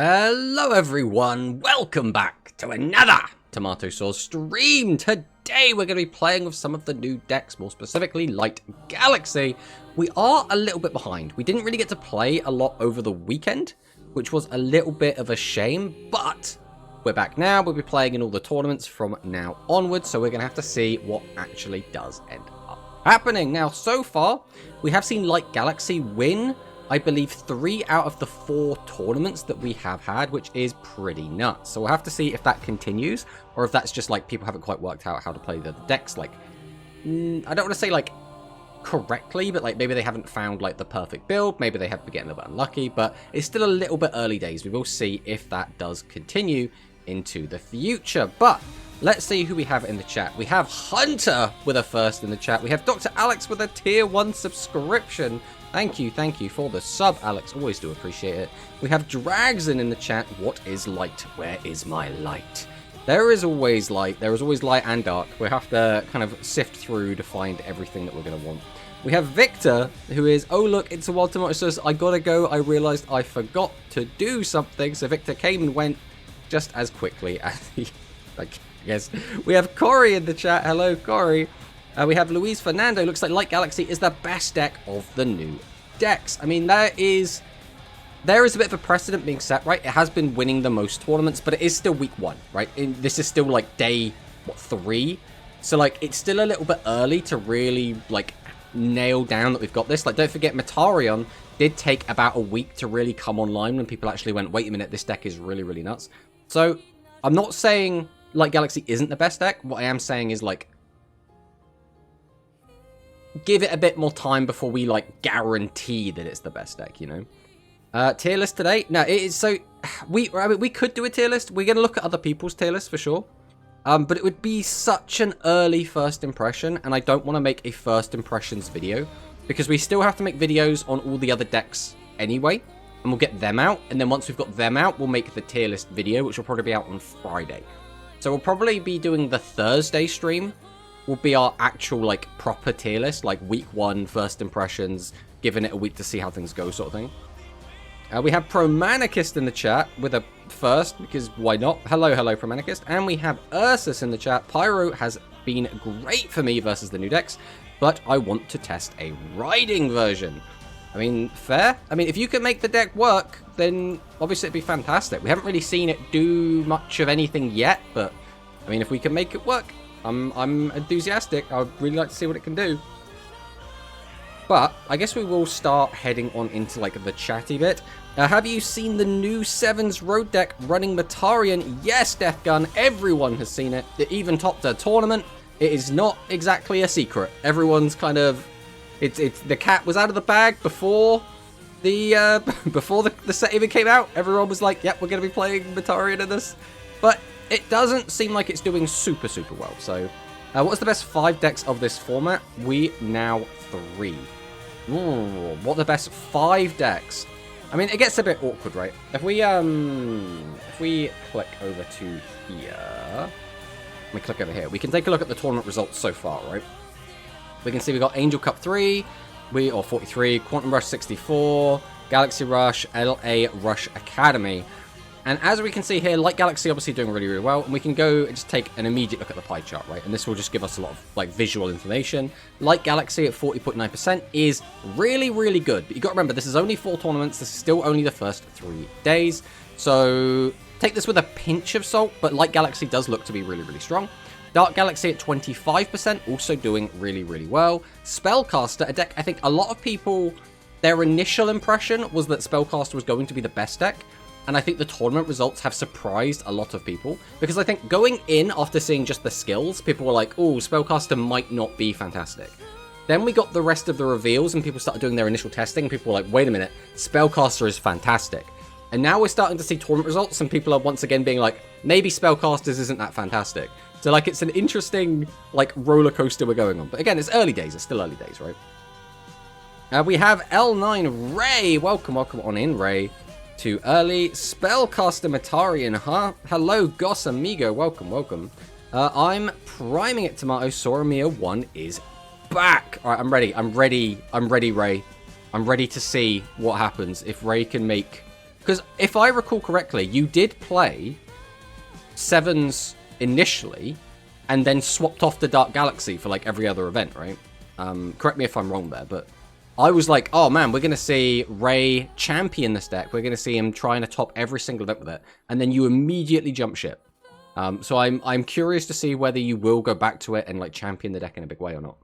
Hello everyone, welcome back to another Tomato Sauce stream. Today we're going to be playing with some of the new decks, more specifically Light Galaxy. We are a little bit behind. We didn't really get to play a lot over the weekend, which was a little bit of a shame, but we're back now. We'll be playing in all the tournaments from now onwards, so we're going to have to see what actually does end up happening. Now, so far, we have seen Light Galaxy win, I believe, 3 out of the 4 tournaments that we have had, which is pretty nuts. So we'll have to see if that continues, or if that's just like people haven't quite worked out how to play the decks, like, I don't want to say like correctly, but like maybe they haven't found like the perfect build, maybe they have been getting a little bit unlucky, but it's still a little bit early days. We will see if that does continue into the future. But let's see who we have in the chat. We have Hunter with a first in the chat. We have Dr. Alex with a tier 1 subscription. Thank you for the sub, Alex. Always do appreciate it. We have Dragson in the chat. What is light? Where is my light? There is always light. There is always light and dark. We have to kind of sift through to find everything that we're going to want. We have Victor, who is, oh look, it's a wild tomato sauce. I gotta go. I realized I forgot to do something. So Victor came and went just as quickly as he, I guess. We have Corey in the chat. Hello, Corey. We have Luis Fernando. Looks like Light Galaxy is the best deck of the new decks. I mean, there is a bit of a precedent being set, right? It has been winning the most tournaments, but it is still week 1, right? This is still like day, 3? So like, it's still a little bit early to really like nail down that we've got this. Like, don't forget, Metarion did take about a week to really come online when people actually went, wait a minute, this deck is really, really nuts. So I'm not saying Light Galaxy isn't the best deck. What I am saying is like, give it a bit more time before we like guarantee that it's the best deck, you know. Tier list today. No, it is so we could do a tier list. We're gonna look at other people's tier lists for sure. But it would be such an early first impression, and I don't want to make a first impressions video because we still have to make videos on all the other decks anyway, and we'll get them out. And then once we've got them out, we'll make the tier list video, which will probably be out on Friday. So we'll probably be doing the Thursday stream. Will be our actual like proper tier list, like week 1 first impressions, giving it a week to see how things go, sort of thing. We have Promanicist in the chat with a first, because why not? Hello Promanicist. And we have Ursus in the chat. Pyro has been great for me versus the new decks, but I want to test a riding version. I mean, fair. I mean, if you can make the deck work, then obviously it'd be fantastic. We haven't really seen it do much of anything yet, but I mean, if we can make it work, I'm enthusiastic. I'd really like to see what it can do. But I guess we will start heading on into like the chatty bit. Have you seen the new Sevens Road deck running Metarion? Yes, Death Gun. Everyone has seen it. It even topped a tournament. It is not exactly a secret. Everyone's kind of, it's the cat was out of the bag before the before the set even came out. Everyone was like, yep, we're gonna be playing Metarion in this. But it doesn't seem like it's doing super well. So, what's the best 5 decks of this format? We now 3. Ooh, what are the best 5 decks? I mean, it gets a bit awkward, right? If we click over to here, we click over here, we can take a look at the tournament results so far, right? We can see we got Angel Cup 3, or 43, Quantum Rush 64, Galaxy Rush, LA Rush Academy. And as we can see here, Light Galaxy obviously doing really, really well. And we can go and just take an immediate look at the pie chart, right? And this will just give us a lot of like visual information. Light Galaxy at 40.9% is really, really good. But you got to remember, this is only 4 tournaments. This is still only the first 3 days. So take this with a pinch of salt. But Light Galaxy does look to be really, really strong. Dark Galaxy at 25%, also doing really, really well. Spellcaster, a deck I think a lot of people, their initial impression was that Spellcaster was going to be the best deck. And I think the tournament results have surprised a lot of people. Because I think going in after seeing just the skills, people were like, oh, Spellcaster might not be fantastic. Then we got the rest of the reveals and people started doing their initial testing. And people were like, wait a minute, Spellcaster is fantastic. And now we're starting to see tournament results and people are once again being like, maybe Spellcasters isn't that fantastic. So like, it's an interesting like roller coaster we're going on. But again, it's early days. It's still early days, right? We have L9 Ray. Welcome on in, Ray. Too early. Spellcaster Metarion, huh? Hello, Goss Amigo. Welcome. I'm priming it, Tomato. Soramia 1 is back. All right, I'm ready, Ray. I'm ready to see what happens if Ray can make Because if I recall correctly, you did play Sevens initially, and then swapped off the Dark Galaxy for like every other event, right? Correct me if I'm wrong there, but I was like, oh man, we're going to see Ray champion this deck. We're going to see him trying to top every single event with it. And then you immediately jump ship. So I'm curious to see whether you will go back to it and like champion the deck in a big way or not.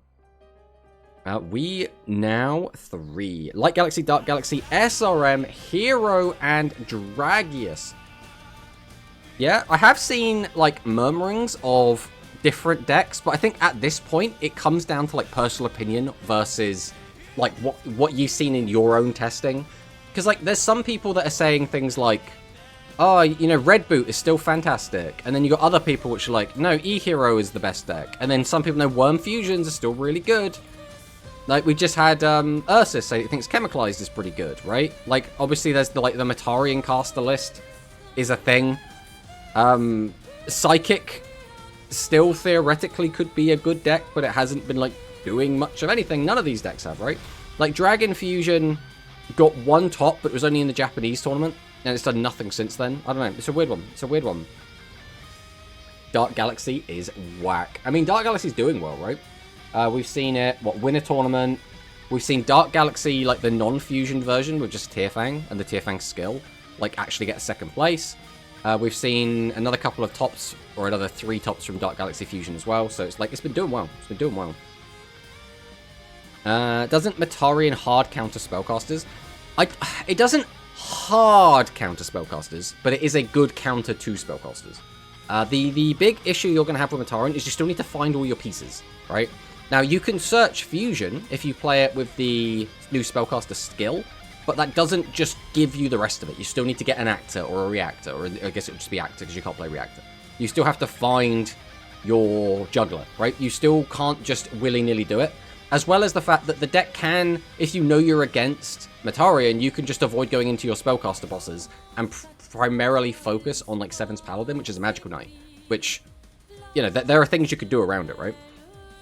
We now 3. Light Galaxy, Dark Galaxy, SRM, Hero, and Dragius. Yeah, I have seen like murmurings of different decks, but I think at this point it comes down to like personal opinion versus like what you've seen in your own testing. Because like there's some people that are saying things like, oh, you know, Red Boot is still fantastic, and then you got other people which are like, no, E-Hero is the best deck, and then some people know Worm Fusions are still really good. Like we just had Ursus say he thinks Chemicalized is pretty good, right? Like obviously there's the like the Matarian caster list is a thing. Psychic still theoretically could be a good deck, but it hasn't been like doing much of anything. None of these decks have, right? Like Dragon Fusion got 1 top, but it was only in the Japanese tournament, and it's done nothing since then. I don't know. It's a weird one. It's a weird one. Dark Galaxy is whack. I mean, Dark Galaxy's doing well, right? We've seen it, win a tournament. We've seen Dark Galaxy, like the non-fusion version with just Tearfang and the Tearfang skill, like actually get a 2nd place. We've seen another couple of tops, or another 3 tops from Dark Galaxy Fusion as well. So it's like, it's been doing well. It's been doing well. Doesn't Matarian hard counter spellcasters? It doesn't hard counter spellcasters, but it is a good counter to spellcasters. The big issue you're going to have with Matarian is you still need to find all your pieces, right? Now, you can search Fusion if you play it with the new spellcaster skill, but that doesn't just give you the rest of it. You still need to get an actor or a reactor, or I guess it would just be actor because you can't play reactor. You still have to find your juggler, right? You still can't just willy-nilly do it. As well as the fact that the deck can, if you know you're against Matarian, you can just avoid going into your spellcaster bosses and primarily focus on like Seven's Paladin, which is a magical knight. Which, you know, there are things you could do around it, right?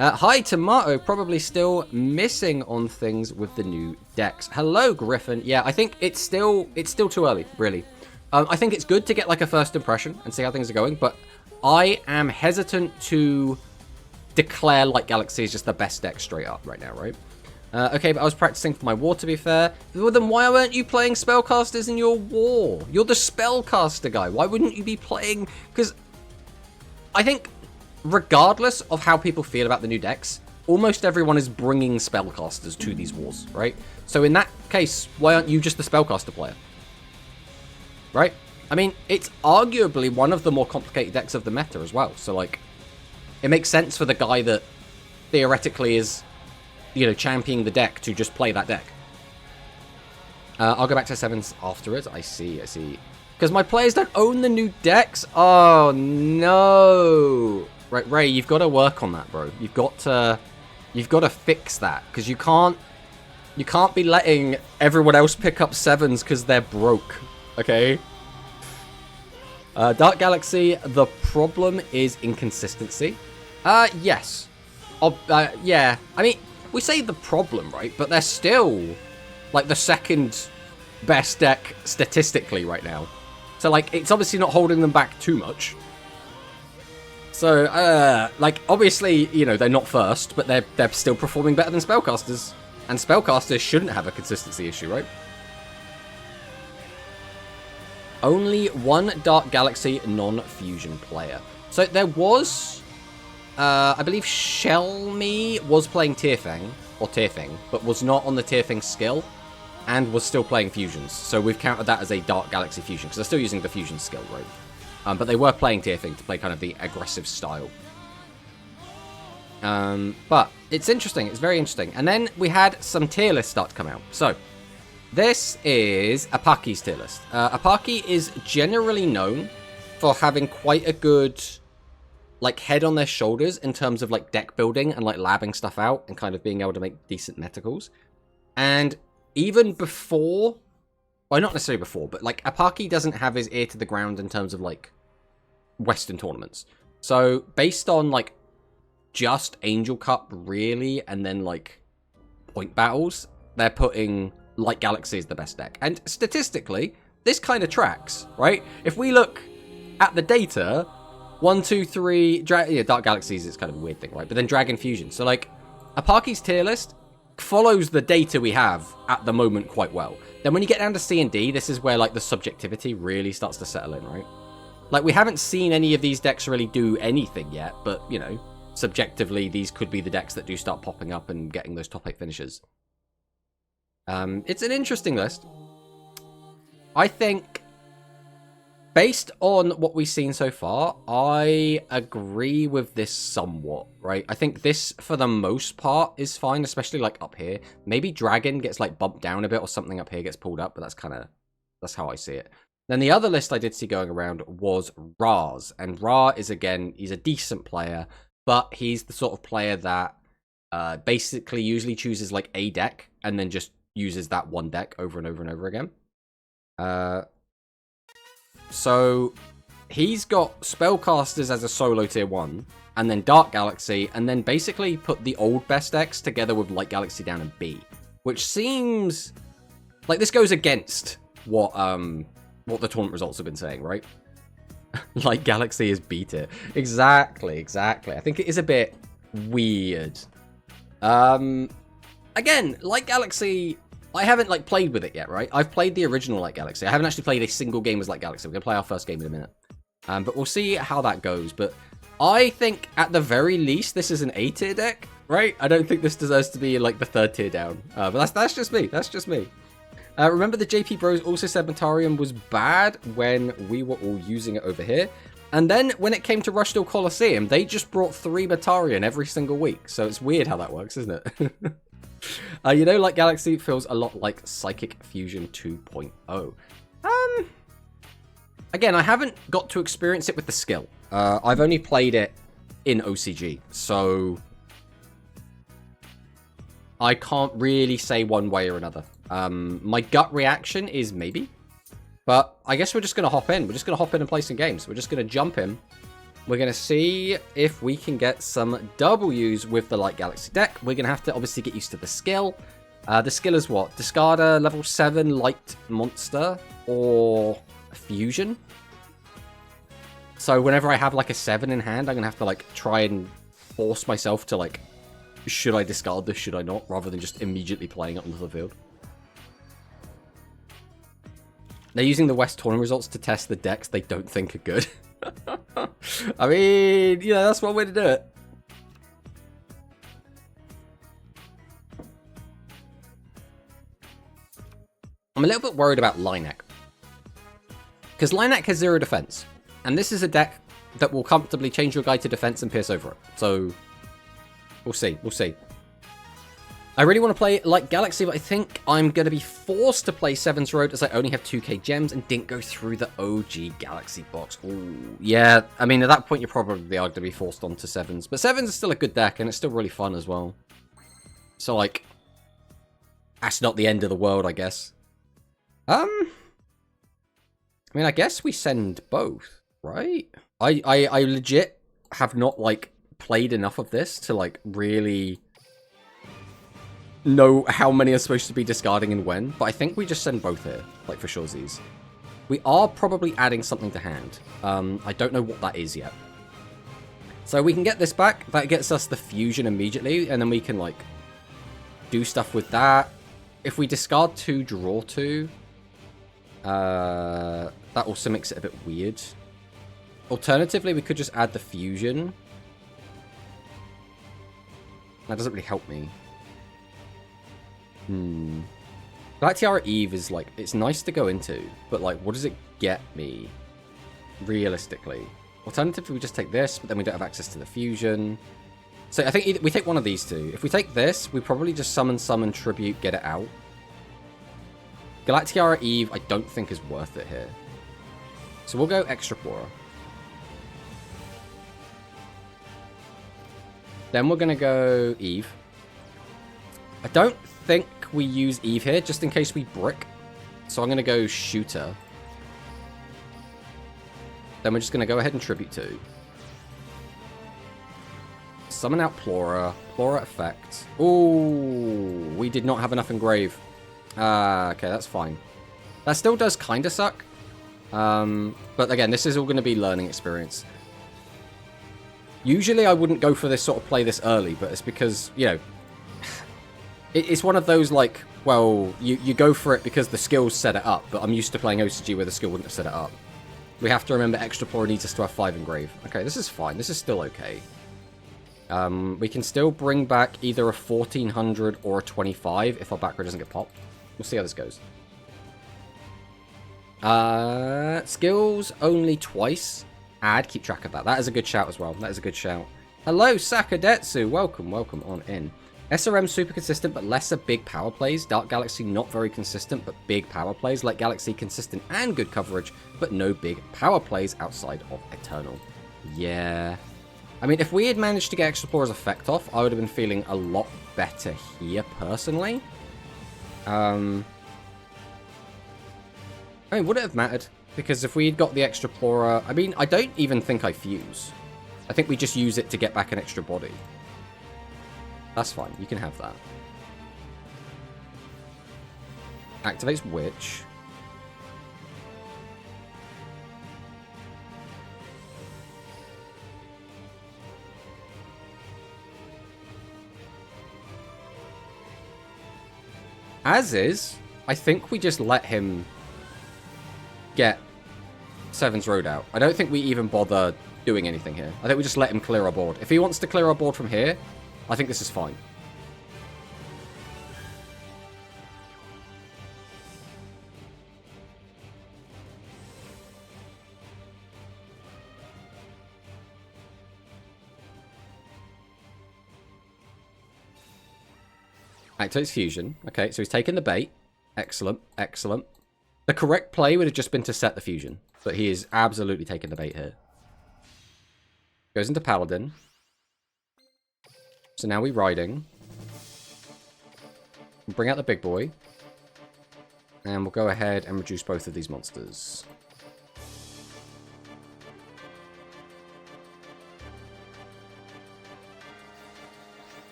Hi, Tomato, probably still missing on things with the new decks. Hello, Griffin. Yeah, I think it's still too early, really. I think it's good to get like a first impression and see how things are going, but I am hesitant to declare Light Galaxy is just the best deck straight up right now, right? Okay, but I was practicing for my war, to be fair. Well, then why weren't you playing spellcasters in your war? You're the spellcaster guy. Why wouldn't you be playing? Because I think regardless of how people feel about the new decks, almost everyone is bringing spellcasters to these wars, right? So in that case, why aren't you just the spellcaster player? Right? I mean, it's arguably one of the more complicated decks of the meta as well. So, like, it makes sense for the guy that theoretically is, you know, championing the deck to just play that deck. I'll go back to Sevens afterwards. I see. Because my players don't own the new decks? Oh, no. Right, Ray, you've got to work on that, bro. You've got to fix that. Because you can't be letting everyone else pick up Sevens because they're broke. Okay? Dark Galaxy, the problem is inconsistency. Yes. Yeah. I mean, we say the problem, right? But they're still, like, the second best deck statistically right now. So, like, it's obviously not holding them back too much. So, like, obviously, you know, they're not first, but they're still performing better than Spellcasters. And Spellcasters shouldn't have a consistency issue, right? Only one Dark Galaxy non-fusion player. So there was, I believe Shelmy was playing Tearfang, but was not on the Tearfang skill, and was still playing fusions. So we've counted that as a Dark Galaxy fusion, because they're still using the fusion skill, right? But they were playing Tearfang to play kind of the aggressive style. But it's interesting, it's very interesting. And then we had some tier lists start to come out. So this is Apaki's tier list. Apaki is generally known for having quite a good, like, head on their shoulders in terms of, like, deck building and, like, labbing stuff out and kind of being able to make decent meticals. And even before, well, not necessarily before, but, like, Apaki doesn't have his ear to the ground in terms of, like, Western tournaments. So, based on, like, just Angel Cup, really, and then, like, point battles, they're putting Light Galaxy is the best deck. And statistically, this kind of tracks, right? If we look at the data, 1, 2, 3, Dark Galaxies is kind of a weird thing, right? But then Dragon Fusion. So, like, Apaki's tier list follows the data we have at the moment quite well. Then when you get down to C and D, this is where, like, the subjectivity really starts to settle in, right? Like, we haven't seen any of these decks really do anything yet, but, you know, subjectively, these could be the decks that do start popping up and getting those top 8 finishes. It's an interesting list. I think, based on what we've seen so far, I agree with this somewhat, right? I think this, for the most part, is fine, especially, like, up here. Maybe Dragon gets, like, bumped down a bit, or something up here gets pulled up, but that's how I see it. Then the other list I did see going around was Ra's, and Ra is, again, he's a decent player, but he's the sort of player that basically usually chooses, like, a deck, and then just uses that one deck over and over and over again. So he's got Spellcasters as a solo tier 1, and then Dark Galaxy, and then basically put the old best decks together with Light Galaxy down in B, which seems like this goes against what the tournament results have been saying, right? Light Galaxy is B tier. Exactly. I think it is a bit weird. Again, Light Galaxy, I haven't, like, played with it yet, right? I've played the original Light Galaxy. I haven't actually played a single game as Light Galaxy. We're going to play our first game in a minute. But we'll see how that goes. But I think, at the very least, this is an A tier deck, right? I don't think this deserves to be, like, the 3rd tier down. But that's just me. That's just me. Remember the JP Bros also said Metarium was bad when we were all using it over here. And then, when it came to Rushdale Coliseum, they just brought 3 Metarian every single week. So it's weird how that works, isn't it? You know, Light Galaxy feels a lot like Psychic Fusion 2.0. Again, I haven't got to experience it with the skill. I've only played it in OCG, so I can't really say one way or another. My gut reaction is maybe, but I guess we're just going to hop in. We're just going to hop in and play some games. We're just going to jump in. We're going to see if we can get some W's with the Light Galaxy deck. We're going to have to obviously get used to the skill. The skill is what? Discard a level 7 light monster or fusion. So whenever I have like a 7 in hand, I'm going to have to like try and force myself to like, should I discard this, should I not? Rather than just immediately playing it onto the field. They're using the West tournament results to test the decks they don't think are good. I mean, you know, that's one way to do it. I'm a little bit worried about Linek. Because Linek has 0 defense. And this is a deck that will comfortably change your guy to defense and pierce over it. So, we'll see. We'll see. I really want to play Light Galaxy, but I think I'm going to be forced to play Seven's Road as I only have 2k gems and didn't go through the OG Galaxy box. Ooh, yeah, I mean, at that point, you probably are going to be forced onto Sevens. But Sevens is still a good deck, and it's still really fun as well. So, like, that's not the end of the world, I guess. I mean, I guess we send both, right? I legit have not, like, played enough of this to, like, really know how many are supposed to be discarding and when, but I think we just send both here, like for shoresies. We are probably adding something to hand. I don't know what that is yet. So we can get this back. That gets us the fusion immediately, and then we can like do stuff with that. If we discard 2, draw 2, that also makes it a bit weird. Alternatively, we could just add the fusion. That doesn't really help me. Black Tiara Eve is like, it's nice to go into, but like, what does it get me realistically? Alternatively, we just take this, but then we don't have access to the fusion. So I think either we take one of these two. If we take this, we probably just summon tribute, get it out. Galactiara Eve, I don't think is worth it here. So we'll go Extraplorer. Then we're gonna go Eve. I don't think we use Eve here, just in case we brick. So I'm going to go Shooter. Then we're just going to go ahead and Tribute 2. Summon out Plora. Plora effect. Ooh, we did not have enough Engrave. Okay, that's fine. That still does kind of suck. But again, this is all going to be learning experience. Usually I wouldn't go for this sort of play this early, but it's because, you know, it's one of those, like, well, you go for it because the skills set it up, but I'm used to playing OCG where the skill wouldn't have set it up. We have to remember Extraplora needs us to have 5 engrave. Okay, this is fine. This is still okay. We can still bring back either a 1400 or a 25 if our back row doesn't get popped. We'll see how this goes. Skills only twice. Add, keep track of that. That is a good shout as well. That is a good shout. Hello, Sakadetsu. Welcome, welcome on in. SRM super consistent, but lesser big power plays. Dark Galaxy not very consistent, but big power plays. Light Galaxy consistent and good coverage, but no big power plays outside of Eternal. Yeah. I mean, if we had managed to get Extraplorer's effect off, I would have been feeling a lot better here, personally. I mean, would it have mattered? Because if we had got the Extraplorer... I mean, I don't even think I fuse. I think we just use it to get back an extra body. That's fine. You can have that. Activates Witch. As is, I think we just let him get Seven's Road out. I don't think we even bother doing anything here. I think we just let him clear our board. If he wants to clear our board from here, I think this is fine. Activates Fusion. Okay, so he's taken the bait. Excellent, excellent. The correct play would have just been to set the Fusion, but he is absolutely taking the bait here. Goes into Paladin. So now we're riding. We'll bring out the big boy. And we'll go ahead and reduce both of these monsters.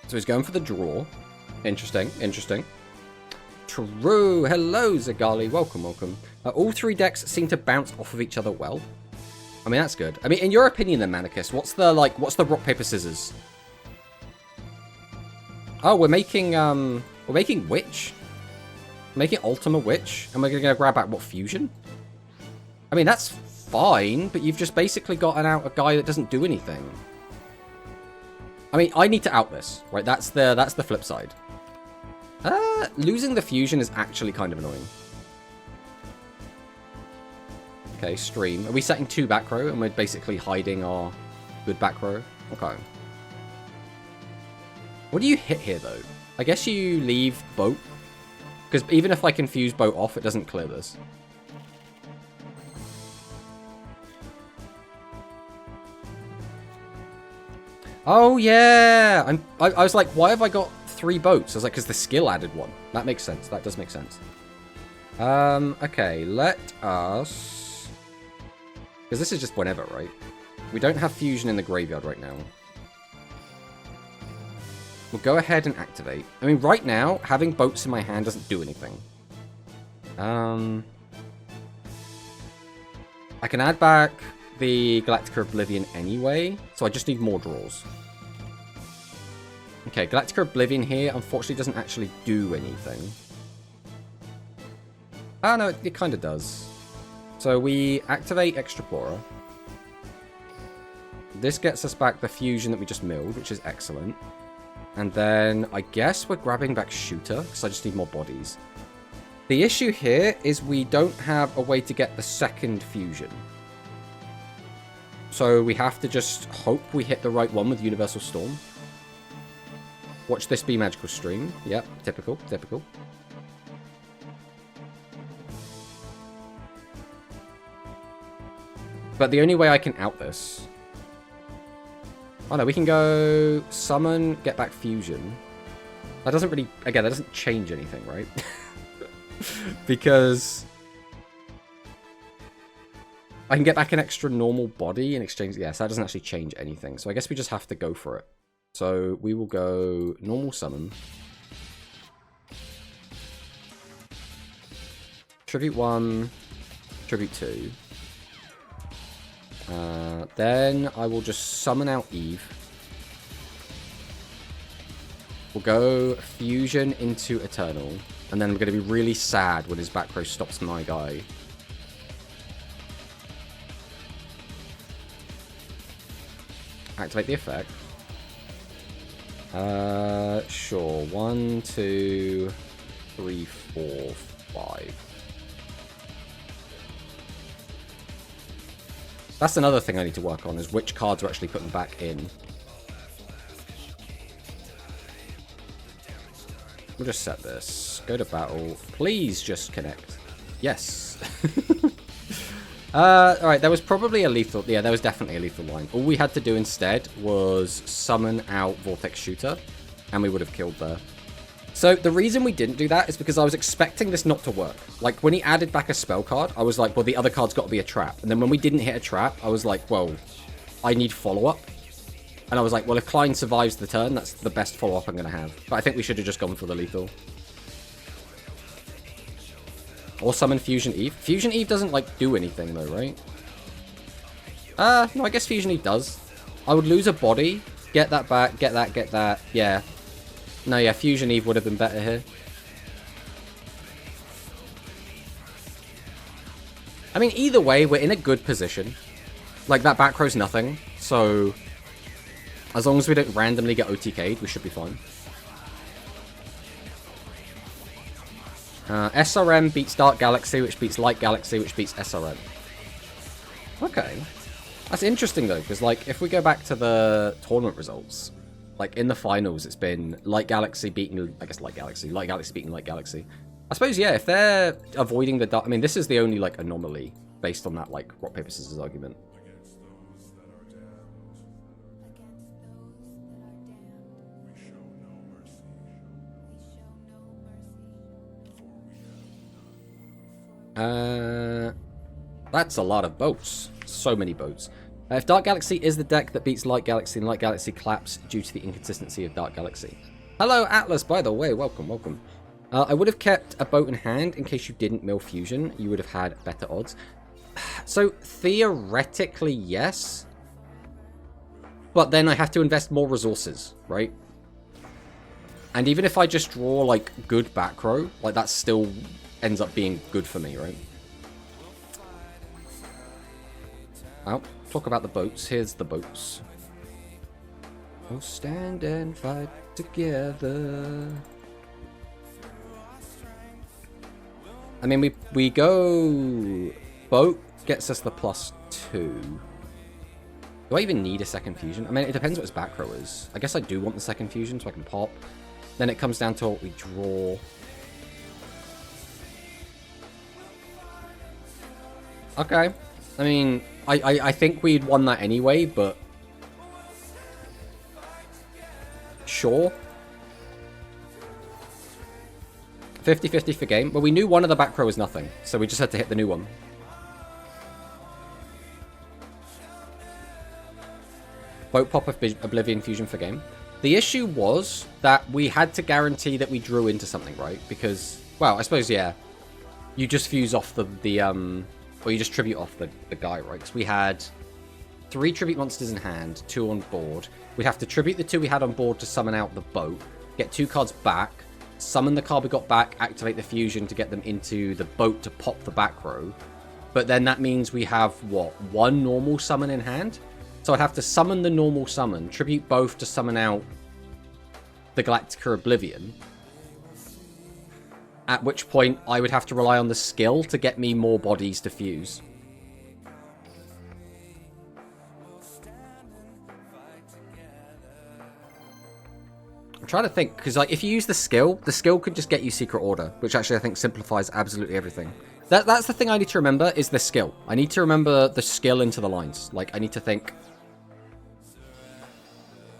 So he's going for the draw. Interesting, interesting. True. Hello, Zagali. Welcome, welcome. All 3 decks seem to bounce off of each other well. I mean, that's good. I mean, in your opinion then, Manicus, what's the rock, paper, scissors? Oh, we're making Witch. We're making Ultima Witch. And we're going to grab back, what, Fusion? I mean, that's fine, but you've just basically gotten out a guy that doesn't do anything. I mean, I need to out this, right? That's the flip side. Losing the Fusion is actually kind of annoying. Okay, stream. Are we setting 2 back row and we're basically hiding our good back row? Okay. What do you hit here, though? I guess you leave boat. Because even if I can fuse boat off, it doesn't clear this. Oh, yeah! I was like, why have I got 3 boats? I was like, because the skill added 1. That makes sense. That does make sense. Okay, let us... Because this is just whenever, right? We don't have Fusion in the graveyard right now. We'll go ahead and activate. I mean, right now, having boats in my hand doesn't do anything. I can add back the Galactica Oblivion anyway, so I just need more draws. Okay, Galactica Oblivion here, unfortunately, doesn't actually do anything. Ah, no, it kind of does. So we activate Extraplora. This gets us back the Fusion that we just milled, which is excellent. And then I guess we're grabbing back Shooter, because I just need more bodies. The issue here is we don't have a way to get the second Fusion. So we have to just hope we hit the right one with Universal Storm. Watch this be magical stream. Yep, typical, typical. But the only way I can out this... Oh no, we can go summon, get back Fusion. That doesn't really... Again, that doesn't change anything, right? Because... I can get back an extra normal body in exchange... Yes, that doesn't actually change anything. So I guess we just have to go for it. So we will go normal summon. Tribute 1, Tribute 2. Then I will just summon out Eve. We'll go Fusion into Eternal. And then I'm going to be really sad when his back row stops my guy. Activate the effect. Sure. 1, 2, 3, 4, 5. That's another thing I need to work on, is which cards are actually putting back in. We'll just set this. Go to battle. Please just connect. Yes. Alright, there was probably a lethal... Yeah, there was definitely a lethal line. All we had to do instead was summon out Vortex Shooter, and we would have killed there. So the reason we didn't do that is because I was expecting this not to work. Like, when he added back a spell card, I was like, well, the other card's got to be a trap. And then when we didn't hit a trap, I was like, well, I need follow-up. And I was like, well, if Klein survives the turn, that's the best follow-up I'm going to have. But I think we should have just gone for the lethal. Or summon Fusion Eve. Fusion Eve doesn't, like, do anything, though, right? No, I guess Fusion Eve does. I would lose a body, get that back, get that. Yeah. No, yeah, Fusion Eve would have been better here. I mean, either way, we're in a good position. Like, that back row's nothing, so... As long as we don't randomly get OTK'd, we should be fine. SRM beats Dark Galaxy, which beats Light Galaxy, which beats SRM. Okay. That's interesting, though, because, like, if we go back to the tournament results, like, in the finals, it's been Light Galaxy beating, I guess, Light Galaxy beating Light Galaxy. I suppose, yeah, if they're avoiding the dark... I mean, this is the only, like, anomaly based on that, like, rock, paper, scissors argument. That's a lot of boats. So many boats. If Dark Galaxy is the deck that beats Light Galaxy, and Light Galaxy claps due to the inconsistency of Dark Galaxy. Hello, Atlas, by the way. Welcome, welcome. I would have kept a boat in hand in case you didn't mill Fusion. You would have had better odds. So, theoretically, yes. But then I have to invest more resources, right? And even if I just draw, like, good back row, like, that still ends up being good for me, right? Well, talk about the boats. Here's the boats. We'll stand and fight together. I mean, we go... Boat gets us the +2. Do I even need a second fusion? I mean, it depends what his back row is. I guess I do want the second fusion so I can pop. Then it comes down to what we draw. Okay. I mean, I think we'd won that anyway, but... Sure. 50-50 for game. But we knew one of the back row was nothing, so we just had to hit the new one. Boat pop Oblivion Fusion for game. The issue was that we had to guarantee that we drew into something, right? Because, well, I suppose, yeah. You just fuse off or you just tribute off the guy, right? Because we had 3 tribute monsters in hand, 2 on board. We'd have to tribute the 2 we had on board to summon out the boat, get 2 cards back, summon the card we got back, activate the fusion to get them into the boat to pop the back row. But then that means we have, what, 1 normal summon in hand? So I'd have to summon the normal summon, tribute both to summon out the Galactica Oblivion. At which point, I would have to rely on the skill to get me more bodies to fuse. I'm trying to think, because like if you use the skill could just get you Secret Order, which actually I think simplifies absolutely everything. That's the thing I need to remember, is the skill. I need to remember the skill into the lines. Like, I need to think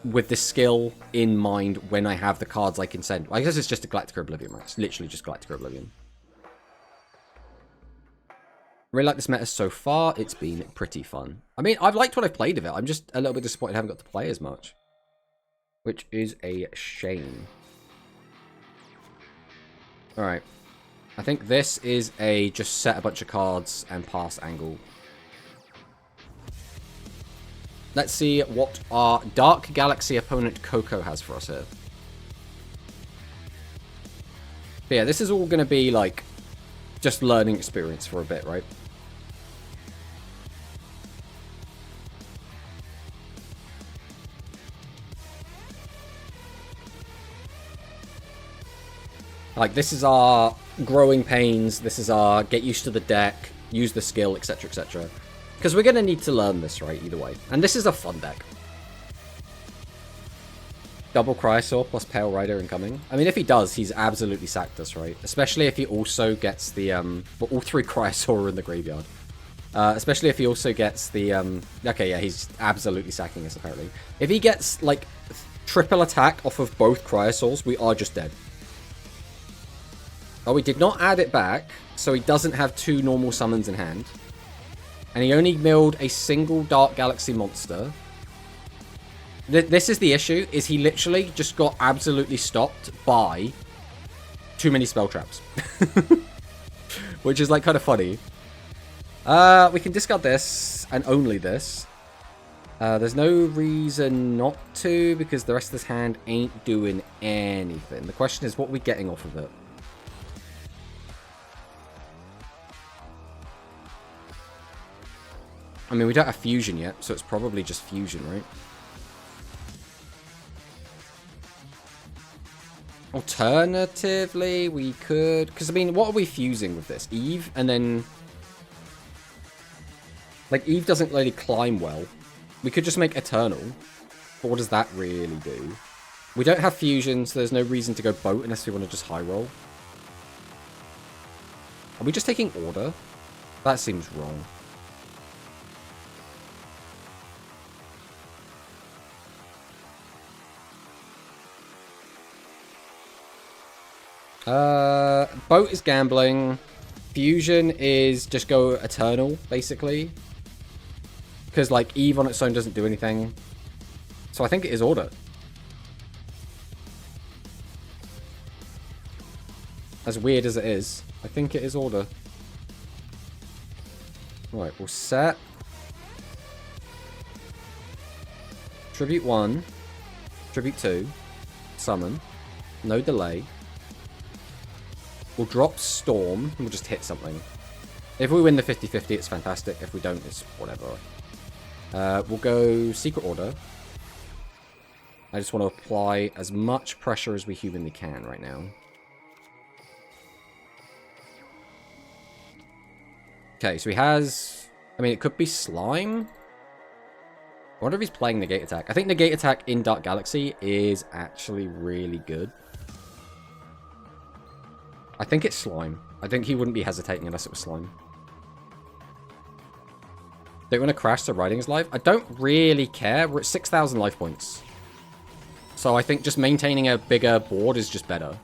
with the skill in mind when I have the cards I can send. I guess it's just a Galactica Oblivion, right? It's literally just Galactica Oblivion. Really like this meta so far. It's been pretty fun. I mean, I've liked what I've played of it. I'm just a little bit disappointed I haven't got to play as much. which is a shame. Alright. I think this is a just set a bunch of cards and pass angle. Let's see what our Dark Galaxy opponent Coco has for us here. But yeah, this is all going to be like just learning experience for a bit, right? Like, this is our growing pains. This is our get used to the deck, use the skill, etc, etc. Because we're going to need to learn this, right, either way. And this is a fun deck. Double Cryosaur plus Pale Rider incoming. I mean, if he does, he's absolutely sacked us, right? Especially if he also gets the, well, all 3 Cryosaur are in the graveyard. Especially if he also gets the, okay, yeah, he's absolutely sacking us, apparently. If he gets, like, triple attack off of both Cryosaurs, we are just dead. Oh, we did not add it back, so he doesn't have 2 normal summons in hand. And he only milled a single Dark Galaxy monster. This is the issue, is he literally just got absolutely stopped by too many spell traps. Which is, like, kind of funny. We can discard this, and only this. There's no reason not to, because the rest of this hand ain't doing anything. The question is, what are we getting off of it? I mean, we don't have fusion yet, so it's probably just fusion, right? Alternatively, we could... Because, I mean, what are we fusing with this? Eve, and then... Like, Eve doesn't really climb well. We could just make Eternal. But what does that really do? We don't have fusion, so there's no reason to go boat unless we want to just high roll. Are we just taking order? That seems wrong. Boat is gambling. Fusion is just go Eternal, basically. Because, like, Eve on its own doesn't do anything. So I think it is order. As weird as it is, I think it is order. Right, we'll set. Tribute 1. Tribute 2. Summon. No delay. We'll drop Storm, and we'll just hit something. If we win the 50-50, it's fantastic. If we don't, it's whatever. We'll go Secret Order. I just want to apply as much pressure as we humanly can right now. Okay, so he has... I mean, it could be Slime. I wonder if he's playing Negate Attack. I think Negate Attack in Dark Galaxy is actually really good. I think it's Slime. I think he wouldn't be hesitating unless it was Slime. Don't want to crash so Riding is live? I don't really care. We're at 6,000 life points. So I think just maintaining a bigger board is just better.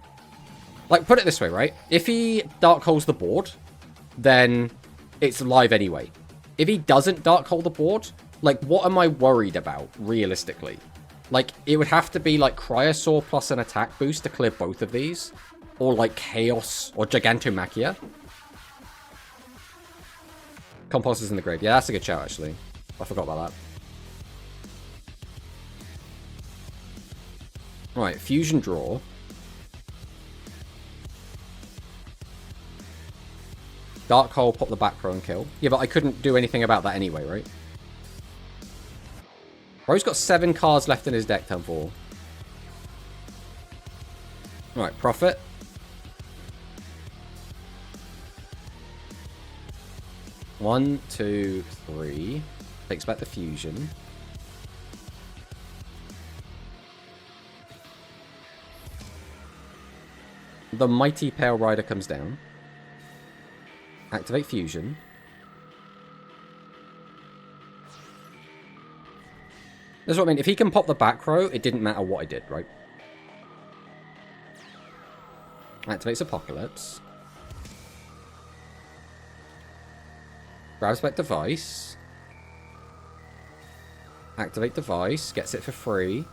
Like, put it this way, right? If he Dark Holes the board, then it's live anyway. If he doesn't Dark Hole the board, like, what am I worried about, realistically? Like, it would have to be, like, Cryosaur plus an attack boost to clear both of these. Or, like, Chaos or Gigantomachia. Compost is in the grave. Yeah, that's a good shout, actually. I forgot about that. Right, Fusion Draw. Dark Hole, pop the back row and kill. Yeah, but I couldn't do anything about that anyway, right? Bro's got 7 cards left in his deck, turn 4. Right, Prophet. One, two, three. Takes back the fusion. The Mighty Pale Rider comes down. Activate fusion. That's what I mean. If he can pop the back row, it didn't matter what I did, right? Activates Apocalypse. Grabs back device. Activate device. Gets it for free.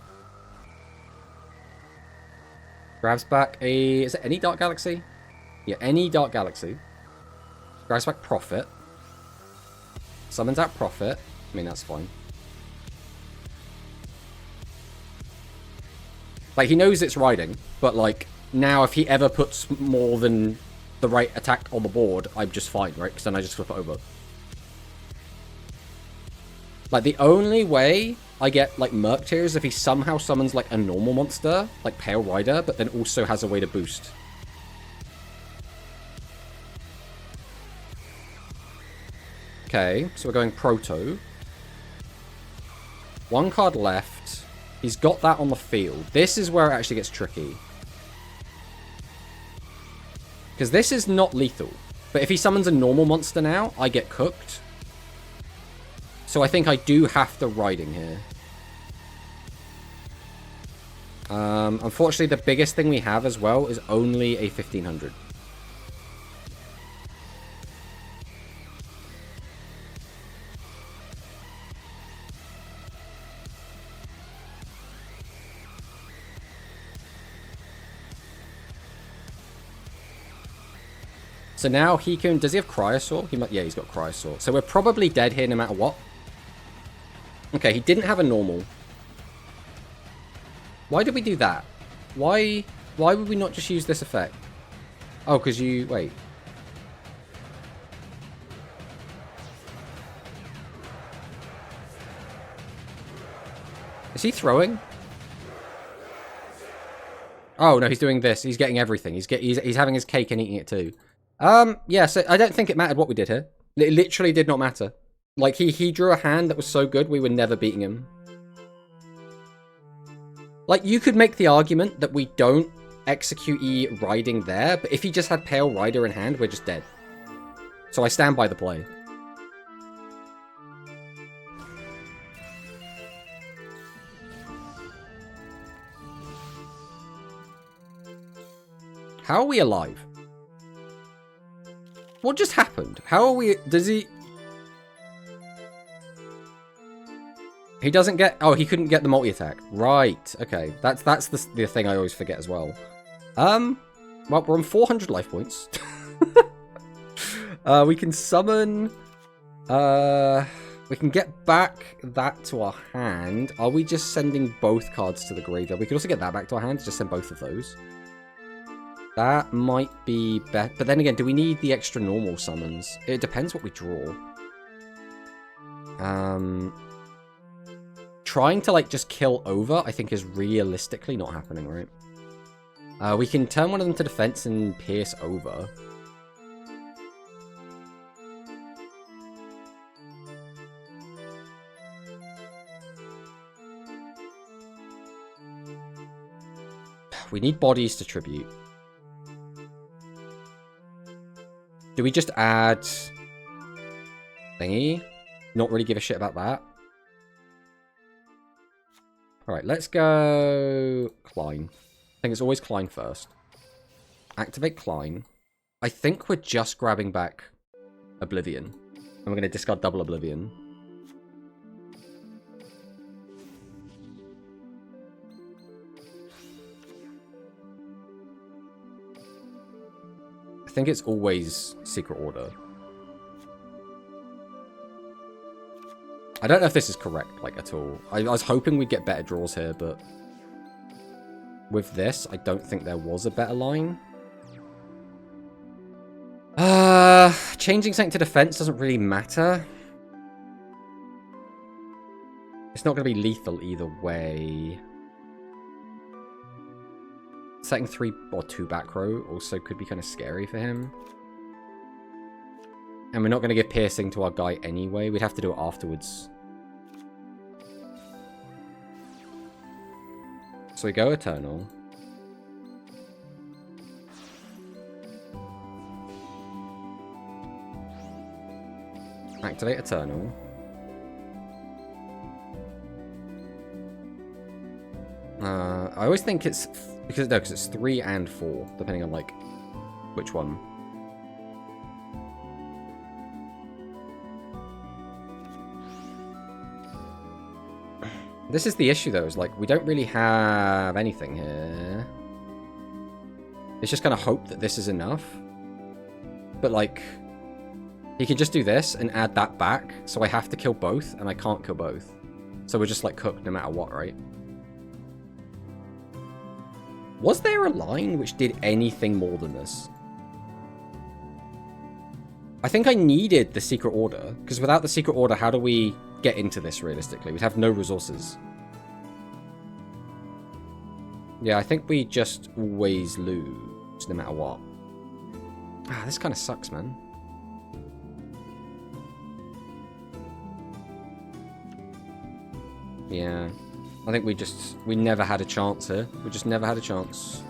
Grabs back a... Is it any Dark Galaxy? Yeah, any Dark Galaxy. Grabs back Prophet. Summons out Prophet. I mean, that's fine. Like, he knows it's riding, but, like, now if he ever puts more than the right attack on the board, I'm just fine, right? Because then I just flip it over. Like, the only way I get, like, Merc here is if he somehow summons, like, a normal monster, like Pale Rider, but then also has a way to boost. Okay, so we're going Proto. One card left. He's got that on the field. This is where it actually gets tricky. Because this is not lethal. But if he summons a normal monster now, I get cooked. So I think I do have to riding here. Unfortunately, the biggest thing we have as well is only a 1500. So now he can... Does he have Cryosaur? Yeah, he's got Cryosaur. So we're probably dead here no matter what. Okay, he didn't have a normal. Why did we do that? Why would we not just use this effect? Oh, because you... Wait. Is he throwing? Oh, no, he's doing this. He's getting everything. He's having his cake and eating it too. Yeah, so I don't think it mattered what we did here. It literally did not matter. Like, he drew a hand that was so good, we were never beating him. Like, you could make the argument that we don't execute E riding there, but if he just had Pale Rider in hand, we're just dead. So I stand by the play. How are we alive? What just happened? How are we... Does he... He doesn't get... Oh, he couldn't get the multi-attack. Right. Okay. That's the thing I always forget as well. Well, we're on 400 life points. We can summon... We can get back that to our hand. Are we just sending both cards to the graveyard? We could also get that back to our hand. Just send both of those. That might be better. But then again, do we need the extra normal summons? It depends what we draw. Trying to, like, just kill over, I think is realistically not happening, right? We can turn one of them to defense and pierce over. We need bodies to tribute. Do we just add... thingy? Not really give a shit about that. Alright, let's go... Klein. I think it's always Klein first. Activate Klein. I think we're just grabbing back Oblivion. And we're going to discard double Oblivion. I think it's always Secret Order. I don't know if this is correct, like, at all. I was hoping we'd get better draws here, but... with this, I don't think there was a better line. Changing something to defense doesn't really matter. It's not going to be lethal either way. Setting 3 or 2 back row also could be kind of scary for him. And we're not going to give piercing to our guy anyway. We'd have to do it afterwards. So we go Eternal. Activate Eternal. I always think it's... because it's 3 and 4, depending on, like, which one. This is the issue, though, is, like, we don't really have anything here. It's just kind of hope that this is enough. But, like, he can just do this and add that back, so I have to kill both, and I can't kill both. So we're just, like, cooked no matter what, right? Was there a line which did anything more than this? I think I needed the Secret Order, because without the Secret Order, how do we get into this realistically? We'd have no resources. Yeah, I think we just always lose, no matter what. Ah, this kind of sucks, man. Yeah. I think we never had a chance here. We just never had a chance.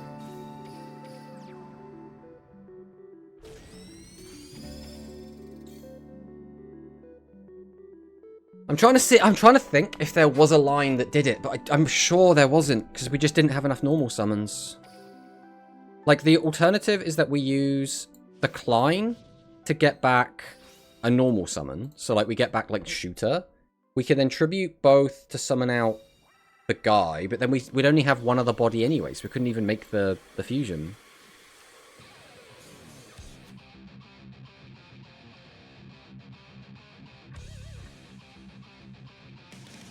I'm trying to think if there was a line that did it, but I'm sure there wasn't, because we just didn't have enough normal summons. Like, the alternative is that we use the Klein to get back a normal summon. So, like, we get back, like, Shooter. We can then tribute both to summon out the guy, but then we'd only have one other body anyway, so we couldn't even make the fusion.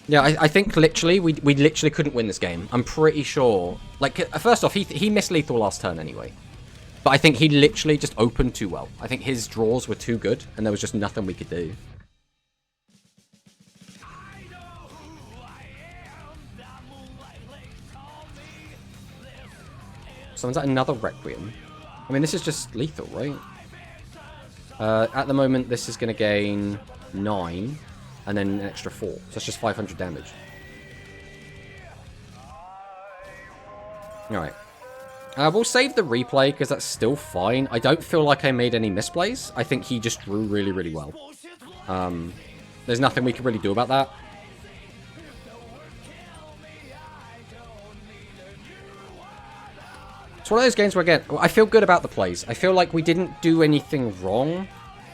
Yeah, I think literally, we literally couldn't win this game. I'm pretty sure. Like, first off, he missed lethal last turn anyway. But I think he literally just opened too well. I think his draws were too good, and there was just nothing we could do. Someone's at another Requiem. I mean, this is just lethal, right? At the moment, this is going to gain 9. And then an extra 4. So that's just 500 damage. Alright. We'll save the replay, because that's still fine. I don't feel like I made any misplays. I think he just drew really, really well. There's nothing we can really do about that. It's one of those games where, again, I feel good about the plays. I feel like we didn't do anything wrong.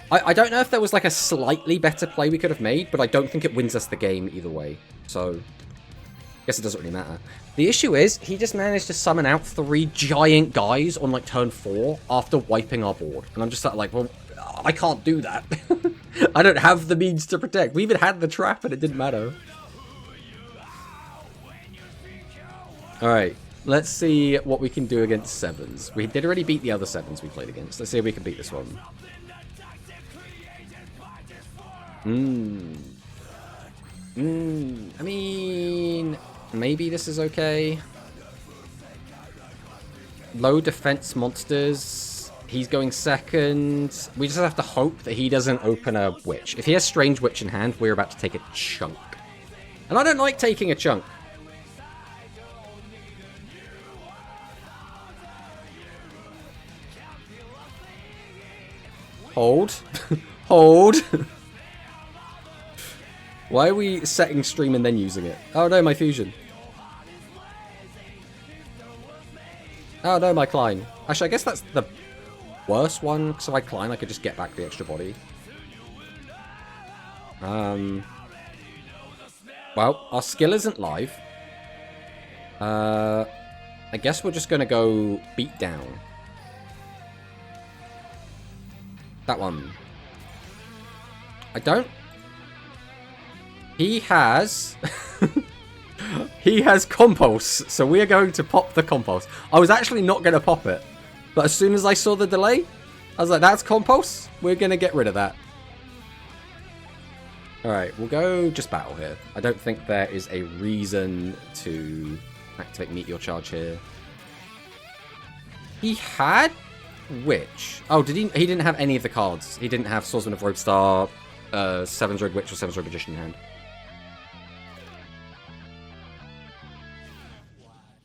I don't know if there was like a slightly better play we could have made, but I don't think it wins us the game either way. So, I guess it doesn't really matter. The issue is, he just managed to summon out 3 giant guys on like turn 4 after wiping our board. And I'm just like, well, I can't do that. I don't have the means to protect. We even had the trap and it didn't matter. Alright, let's see what we can do against 7s. We did already beat the other 7s we played against. Let's see if we can beat this one. I mean, maybe this is okay. Low defense monsters. He's going second. We just have to hope that he doesn't open a Witch. If he has Strange Witch in hand, we're about to take a chunk. And I don't like taking a chunk. Hold. Hold. Why are we setting stream and then using it? Oh no, my fusion. Oh no, my Klein. Actually, I guess that's the worst one. So I Klein, I could just get back the extra body. Well, our skill isn't live. I guess we're just gonna go beat down. That one. I don't. He has... he has Compulse, so we are going to pop the Compulse. I was actually not going to pop it, but as soon as I saw the delay, I was like, that's Compulse? We're going to get rid of that. Alright, we'll go just battle here. I don't think there is a reason to activate Meteor Charge here. He had Witch. Oh, did he? He didn't have any of the cards. He didn't have Swordsman of Roadstar, 7's Rogue Witch, or 7's Rogue Magician in hand.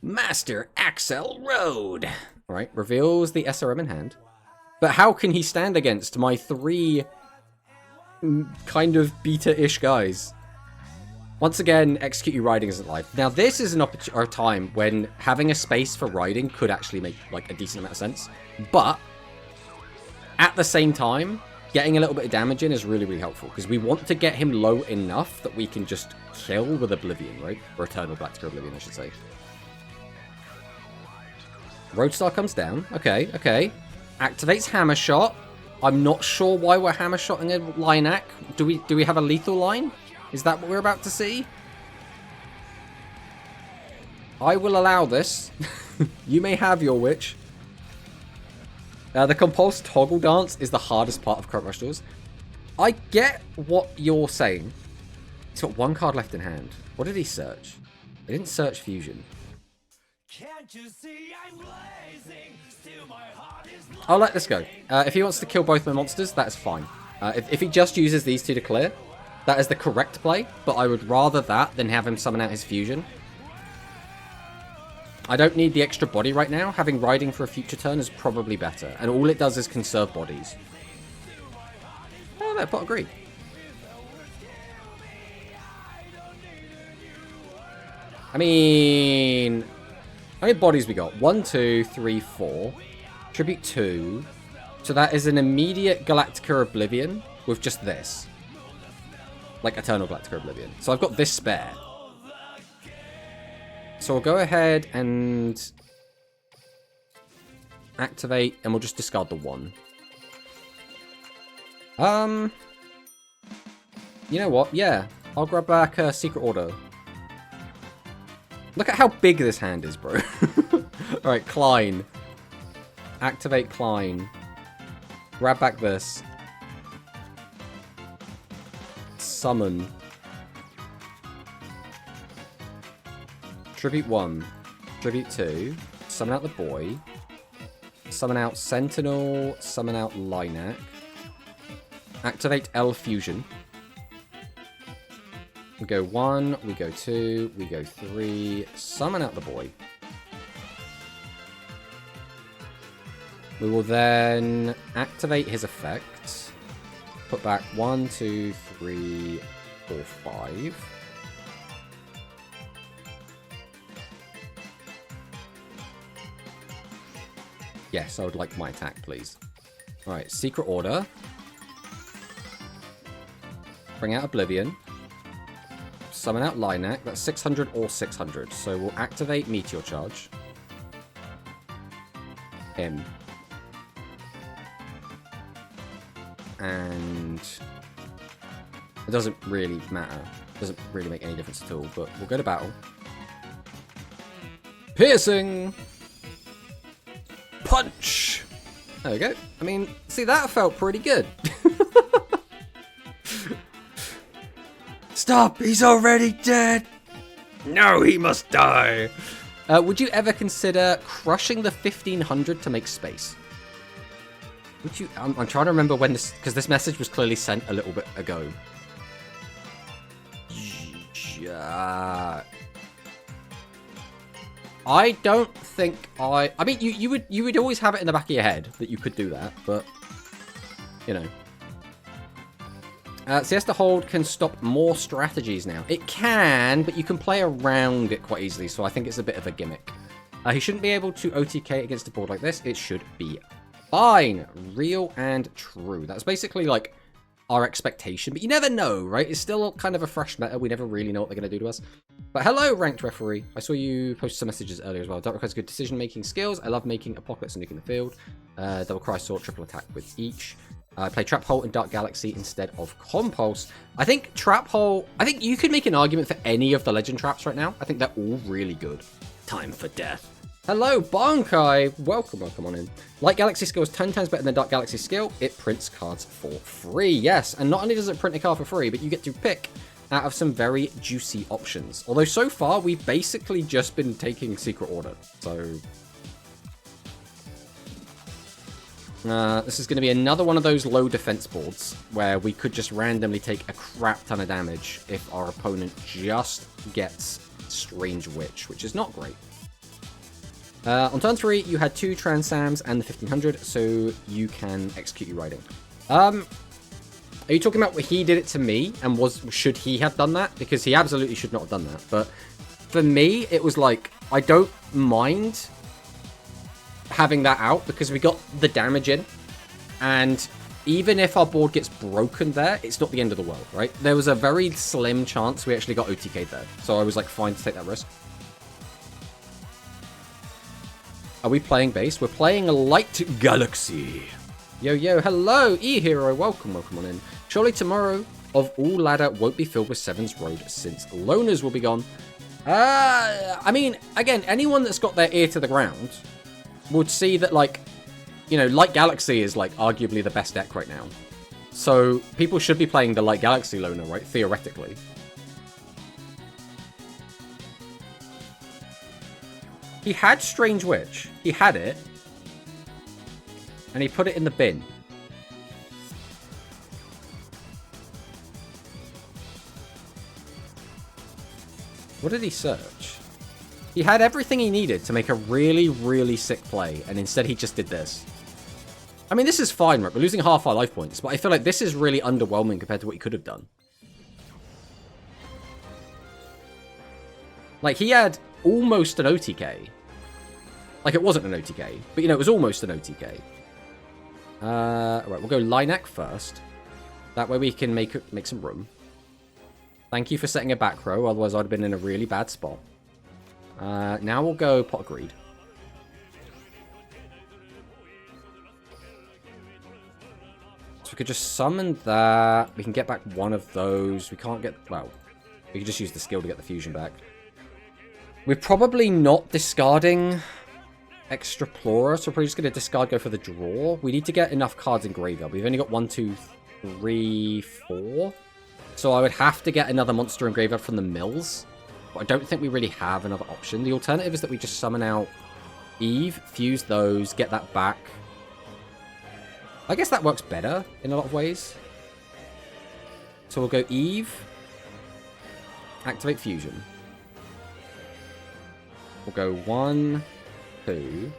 Master Axel Road. Alright, reveals the SRM in hand. But how can he stand against my 3 kind of beta-ish guys? Once again, Execute You Riding isn't live. Now, this is a time when having a space for riding could actually make like a decent amount of sense. But at the same time, getting a little bit of damage in is really, really helpful, because we want to get him low enough that we can just kill with Oblivion, right? Or Eternal Black Oblivion, I should say. Roadstar comes down. Okay, okay. Activates Hammer Shot. I'm not sure why we're Hammer Shotting a Lineac. Do we have a lethal line? Is that what we're about to see? I will allow this. You may have your witch. The Compulse Toggle Dance is the hardest part of Current Rush Duels. I get what you're saying. He's got one card left in hand. What did he search? He didn't search Fusion. Can't you see I'm blazing? Still my heart is blazing. I'll let this go. If he wants to kill both my monsters, that's fine. If he just uses these two to clear, that is the correct play. But I would rather that than have him summon out his Fusion. I don't need the extra body right now. Having Riding for a future turn is probably better. And all it does is conserve bodies. Oh, no, Pot agreed. I mean... how many bodies we got? 1, 2, 3, 4. Tribute 2. So that is an immediate Galactica Oblivion with just this. Like Eternal Galactica Oblivion. So I've got this spare. So we'll go ahead and activate, and we'll just discard the 1. You know what? Yeah, I'll grab back a Secret Order. Look at how big this hand is, bro. Alright, Klein. Activate Klein. Grab back this. Summon. Tribute 1. Tribute 2. Summon out the boy. Summon out Sentinel. Summon out Lineac. Activate L Fusion. We go 1, we go 2, we go 3. Summon out the boy. We will then activate his effect. Put back 1, 2, 3, 4, 5. Yes, I would like my attack, please. Alright, Secret Order. Bring out Oblivion. Summon out Lineac. That's 600 or 600. So we'll activate Meteor Charge. Him. And it doesn't really matter. It doesn't really make any difference at all, but we'll go to battle. Piercing! Punch! There we go. I mean, see, that felt pretty good. Stop! He's already dead! No, he must die! Would you ever consider crushing the 1500 to make space? Would you? I'm trying to remember when this... because this message was clearly sent a little bit ago. I don't think I mean, you would always have it in the back of your head that you could do that, but... you know... Siesta Hold can stop more strategies now. It can, but you can play around it quite easily, so I think it's a bit of a gimmick. He shouldn't be able to OTK against a board like this. It should be fine. Real and true. That's basically, like, our expectation, but you never know, right? It's still kind of a fresh meta. We never really know what they're going to do to us. But hello, Ranked Referee. I saw you post some messages earlier as well. Dark requires good decision-making skills. I love making Apocalypse and nuking the field. Double Cry Sword, triple attack with each. Play Trap Hole and Dark Galaxy instead of Compulse. I think Trap Hole... I think you could make an argument for any of the Legend Traps right now. I think they're all really good. Time for death. Hello, Bonkai. Welcome on in. Light Galaxy skill is 10 times better than Dark Galaxy skill. It prints cards for free. Yes, and not only does it print a card for free, but you get to pick out of some very juicy options. Although so far, we've basically just been taking Secret Order. So... this is going to be another one of those low defense boards where we could just randomly take a crap ton of damage if our opponent just gets Strange Witch, which is not great. On turn 3, you had 2 Transams and the 1500, so you can execute your Riding. Are you talking about when he did it to me, and should he have done that? Because he absolutely should not have done that. But for me, it was like, I don't mind having that out because we got the damage in, and even if our board gets broken there, it's not the end of the world, right? There was a very slim chance we actually got OTK'd there, so I was like fine to take that risk. Are we playing base? We're playing Light Galaxy. Yo, yo, hello, E-Hero. Welcome on in. Surely tomorrow of all ladder won't be filled with Seven's Road since loners will be gone. I mean, again, anyone that's got their ear to the ground would see that, like, you know, Light Galaxy is, like, arguably the best deck right now. So people should be playing the Light Galaxy loner, right? Theoretically. He had Strange Witch. He had it. And he put it in the bin. What did he search? He had everything he needed to make a really, really sick play, and instead he just did this. I mean, this is fine, right? We're losing half our life points, but I feel like this is really underwhelming compared to what he could have done. Like, he had almost an OTK. Like, it wasn't an OTK, but, you know, it was almost an OTK. Right, we'll go Linak first. That way we can make some room. Thank you for setting a back row, otherwise I'd have been in a really bad spot. Now we'll go Pot of Greed. So we could just summon that. We can get back one of those. We can't get... Well, we can just use the skill to get the fusion back. We're probably not discarding Extraplorer, so we're probably just going to discard, go for the draw. We need to get enough cards in graveyard. We've only got 1, 2, 3, 4. So I would have to get another monster in graveyard from the mills. But I don't think we really have another option. The alternative is that we just summon out Eve, fuse those, get that back. I guess that works better in a lot of ways. So we'll go Eve. Activate fusion. We'll go 1, 2.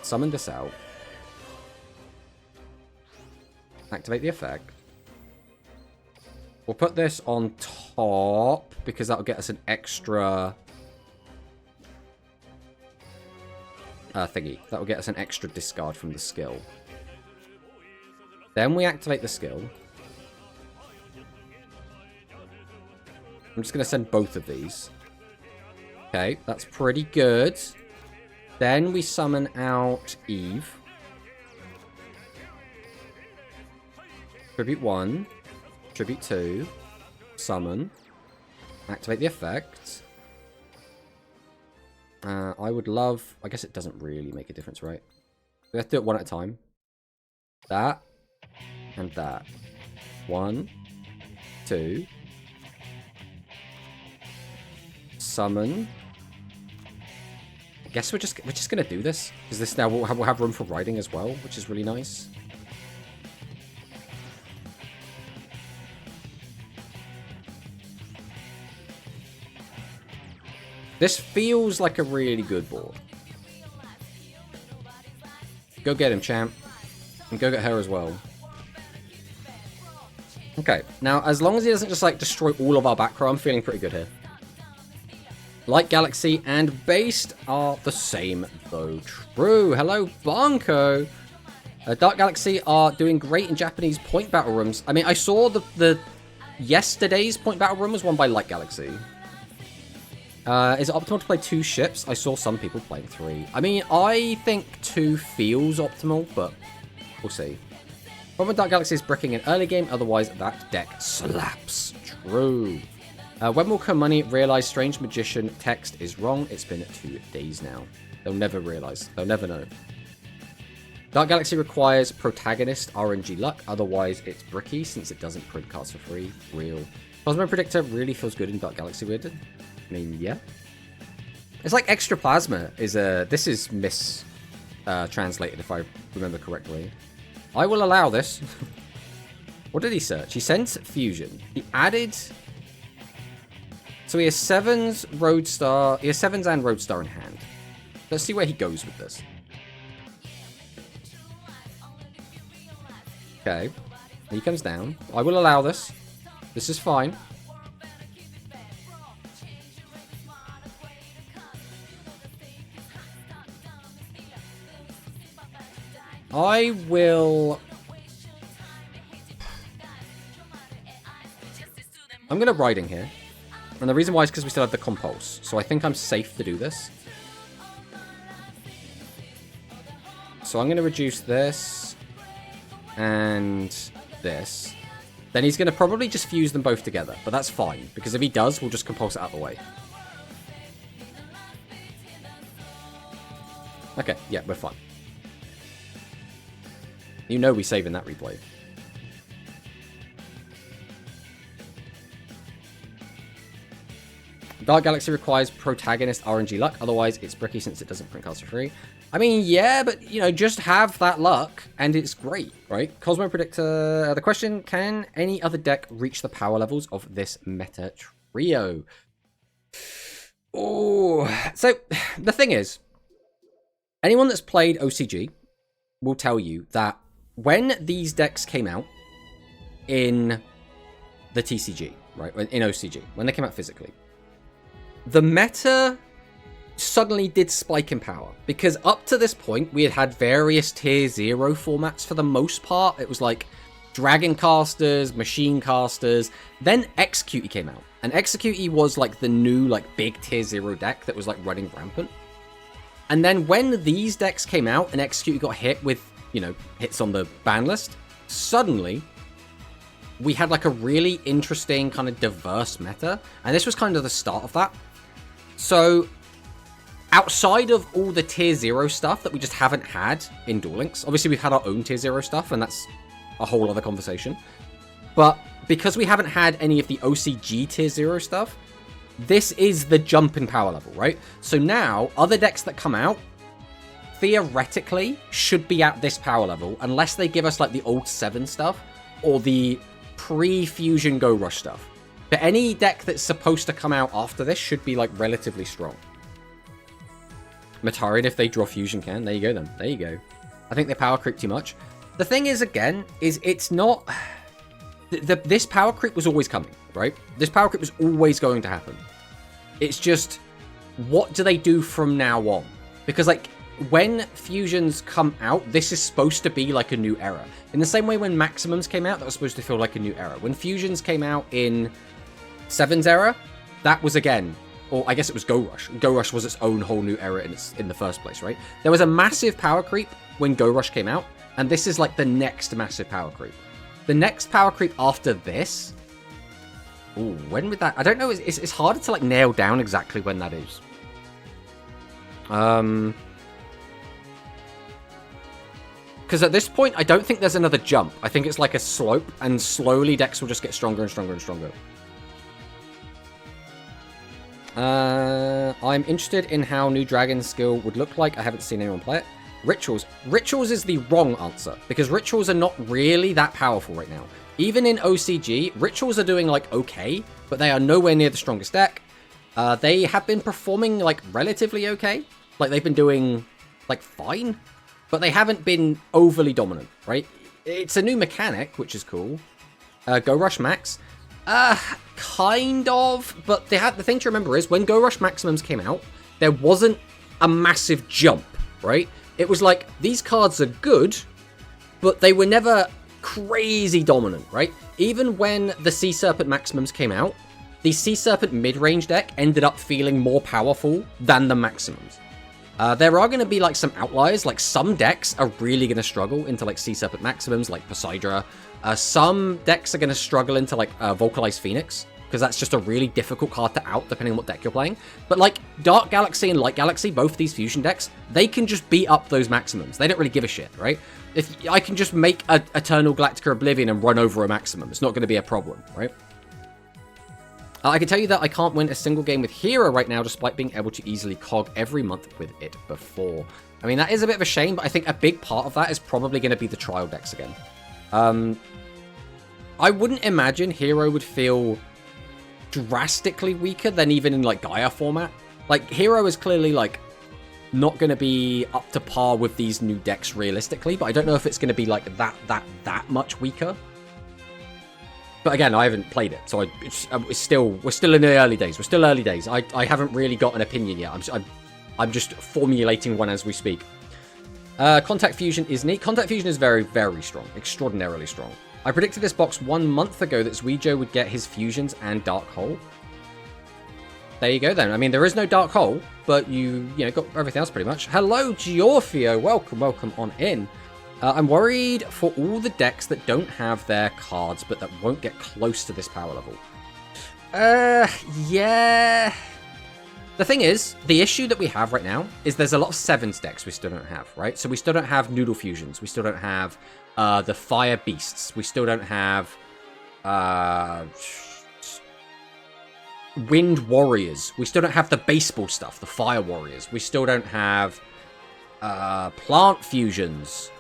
Summon this out. Activate the effect. We'll put this on top, because that'll get us an extra... thingy. That'll get us an extra discard from the skill. Then we activate the skill. I'm just going to send both of these. Okay, that's pretty good. Then we summon out Eve. Tribute 1. Tribute 2. Summon. Activate the effect. I would love... I guess it doesn't really make a difference, right? We have to do it one at a time. That. And that. 1. 2. Summon. I guess we're just gonna do this. Because this now we'll have room for writing as well, which is really nice. This feels like a really good board. Go get him, champ. And go get her as well. Okay, now as long as he doesn't just like destroy all of our back row, I'm feeling pretty good here. Light Galaxy and Based are the same, though true. Hello, Bonko. Dark Galaxy are doing great in Japanese point battle rooms. I mean, I saw the yesterday's point battle room was won by Light Galaxy. Is it optimal to play 2 ships? I saw some people playing 3. I mean, I think 2 feels optimal, but we'll see. Problem with Dark Galaxy is bricking in early game, otherwise that deck slaps. True. When will Money realize Strange Magician text is wrong? It's been 2 days now. They'll never realize. They'll never know. Dark Galaxy requires protagonist RNG luck, otherwise it's bricky since it doesn't print cards for free. Real. Cosmo Predictor really feels good in Dark Galaxy, weirdly. I mean, yeah. It's like Extra Plasma is a... This is translated if I remember correctly. I will allow this. What did he search? He sent Fusion. He added... So he has 7s, Roadstar... He has 7s and Roadstar in hand. Let's see where he goes with this. Okay. He comes down. I will allow this. This is fine. I will... I'm going to Riding here. And the reason why is because we still have the Compulse. So I think I'm safe to do this. So I'm going to reduce this and this. Then he's going to probably just fuse them both together. But that's fine, because if he does, we'll just compulse it out of the way. Okay, yeah, we're fine. You know we save in that replay. Dark Galaxy requires protagonist RNG luck, otherwise it's bricky since it doesn't print cards for free. I mean, yeah, but, you know, just have that luck, and it's great, right? Cosmo Predictor, the question, can any other deck reach the power levels of this meta trio? Oh, so, the thing is, anyone that's played OCG will tell you that when these decks came out in the TCG, right, in OCG, when they came out physically, the meta suddenly did spike in power, because up to this point we had various tier 0 formats for the most part. It was like Dragon Casters, Machine Casters, then Execute came out, and Execute was like the new like big tier 0 deck that was like running rampant. And then when these decks came out and Execute got hit with, you know, hits on the ban list, suddenly we had like a really interesting kind of diverse meta, and this was kind of the start of that. So outside of all the tier 0 stuff that we just haven't had in Duel Links, obviously we've had our own tier 0 stuff, and that's a whole other conversation. But because we haven't had any of the OCG tier 0 stuff, this is the jump in power level, right? So now, other decks that come out, theoretically, should be at this power level, unless they give us like the old 7 stuff, or the pre-Fusion Go Rush stuff. But any deck that's supposed to come out after this should be like relatively strong. Matarian, if they draw Fusion can. There you go then. There you go. I think they power creep too much. The thing is, again, is it's not... This power creep was always coming, right? This power creep was always going to happen. It's just, what do they do from now on? Because, like, when Fusions come out, this is supposed to be like a new era. In the same way when Maximums came out, that was supposed to feel like a new era. When Fusions came out in 7's era, that was, again... Or I guess it was Go Rush. Go Rush was its own whole new era in the first place, right? There was a massive power creep when Go Rush came out, and this is like the next massive power creep. The next power creep after this... Ooh, when would that... I don't know, it's harder to like nail down exactly when that is. Because at this point, I don't think there's another jump. I think it's like a slope, and slowly decks will just get stronger and stronger and stronger. I'm interested in how New Dragon's skill would look like. I haven't seen anyone play it. Rituals. Rituals is the wrong answer, because Rituals are not really that powerful right now. Even in OCG, Rituals are doing, like, okay, but they are nowhere near the strongest deck. They have been performing, like, relatively okay. Like, they've been doing, like, fine, but they haven't been overly dominant, right? It's a new mechanic, which is cool. Go Rush Max. Kind of, but the thing to remember is when Go Rush Maximums came out, there wasn't a massive jump, right? It was like, these cards are good, but they were never crazy dominant, right? Even when the Sea Serpent Maximums came out, the Sea Serpent mid-range deck ended up feeling more powerful than the Maximums. There are going to be like some outliers, like some decks are really going to struggle into like Sea Serpent Maximums, like Poseidra. Some decks are going to struggle into like Vocalized Phoenix, because that's just a really difficult card to out depending on what deck you're playing. But like Dark Galaxy and Light Galaxy, both these fusion decks, they can just beat up those Maximums. They don't really give a shit, right? If I can just make a Eternal Galactica Oblivion and run over a Maximum, it's not going to be a problem, right? I can tell you that I can't win a single game with Hero right now, despite being able to easily cog every month with it before. I mean, that is a bit of a shame, but I think a big part of that is probably going to be the trial decks again. I wouldn't imagine Hero would feel drastically weaker than even in like Gaia format. Like, Hero is clearly like not going to be up to par with these new decks realistically, but I don't know if it's going to be like that much weaker. But again, I haven't played it, so we're still in the early days. We're still early days. I haven't really got an opinion yet. I'm just formulating one as we speak. Contact Fusion is neat. Contact Fusion is very, very strong. Extraordinarily strong. I predicted this box 1 month ago that Zuijo would get his Fusions and Dark Hole. There you go then. I mean, there is no Dark Hole, but you know, got everything else pretty much. Hello, Giorfio. Welcome on in. I'm worried for all the decks that don't have their cards, but that won't get close to this power level. Yeah. The thing is, the issue that we have right now is there's a lot of 7s decks we still don't have, right? So we still don't have Noodle Fusions. We still don't have the Fire Beasts. We still don't have Wind Warriors. We still don't have the baseball stuff, the Fire Warriors. We still don't have Plant Fusions.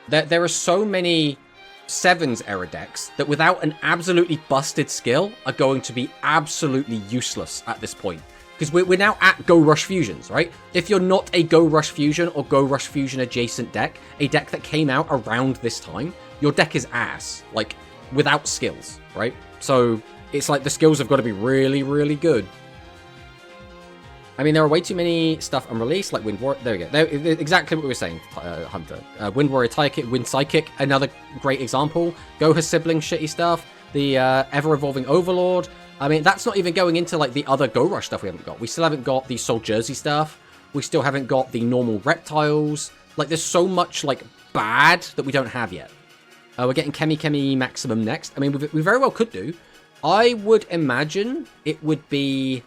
There are so many 7s era decks that without an absolutely busted skill are going to be absolutely useless at this point. Because we're now at Go Rush Fusions, right? If you're not a Go Rush Fusion or Go Rush Fusion adjacent deck, a deck that came out around this time, your deck is ass. Like, without skills, right? So, it's like the skills have got to be really, really good. I mean, there are way too many stuff unreleased, like Wind Warrior. There we go. Exactly what we were saying, Hunter. Wind Warrior Psychic, Wind Psychic, another great example. Goha Sibling shitty stuff. The ever-evolving Overlord. I mean, that's not even going into, like, the other Go Rush stuff we haven't got. We still haven't got the Soul Jersey stuff. We still haven't got the normal reptiles. Like, there's so much, like, bad that we don't have yet. We're getting Kemi Maximum next. I mean, we very well could do. I would imagine it would be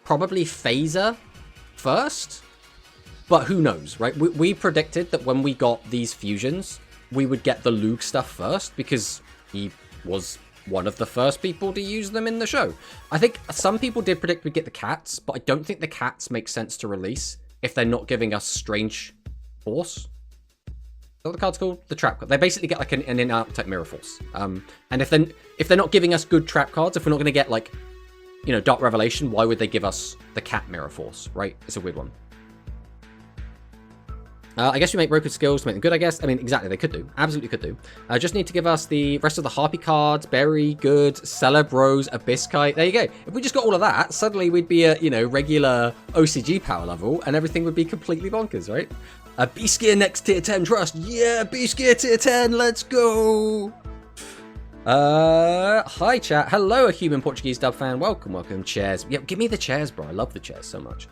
probably Phaser first. But who knows, right? We predicted that when we got these fusions, we would get the Lug stuff first because he was one of the first people to use them in the show. I think some people did predict we'd get the cats, but I don't think the cats make sense to release if they're not giving us Strange Force. Is that what the card's called? The trap card. They basically get like an in-archetype Mirror Force. And if they're not giving us good trap cards, if we're not going to get like, you know, Dark Revelation, why would they give us the cat Mirror Force, right? It's a weird one. I guess we make broken skills to make them good, I guess. I mean, exactly, they could do. Absolutely could do. Just need to give us the rest of the Harpy cards. Berry, good. Celebros, Abyskite. There you go. If we just got all of that, suddenly we'd be at, you know, regular OCG power level, and everything would be completely bonkers, right? Beast Gear next tier 10 trust. Yeah, Beast Gear tier 10, let's go! Hi, chat. Hello, a human Portuguese dub fan. Welcome. Chairs. Yeah, give me the chairs, bro. I love the chairs so much.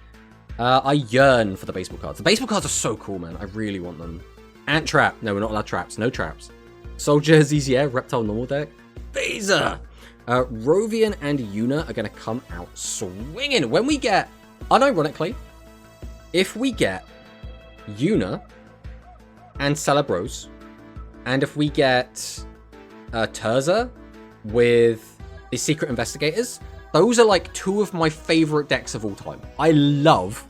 I yearn for the baseball cards. The baseball cards are so cool, man. I really want them. Ant Trap. No, we're not allowed traps. No traps. Soul Jerseys, yeah. Reptile normal deck. Phaser. Rovian and Yuna are going to come out swinging. When we get, unironically, if we get Yuna and Celebros, and if we get Terza with the Secret Investigators, those are like two of my favorite decks of all time. I love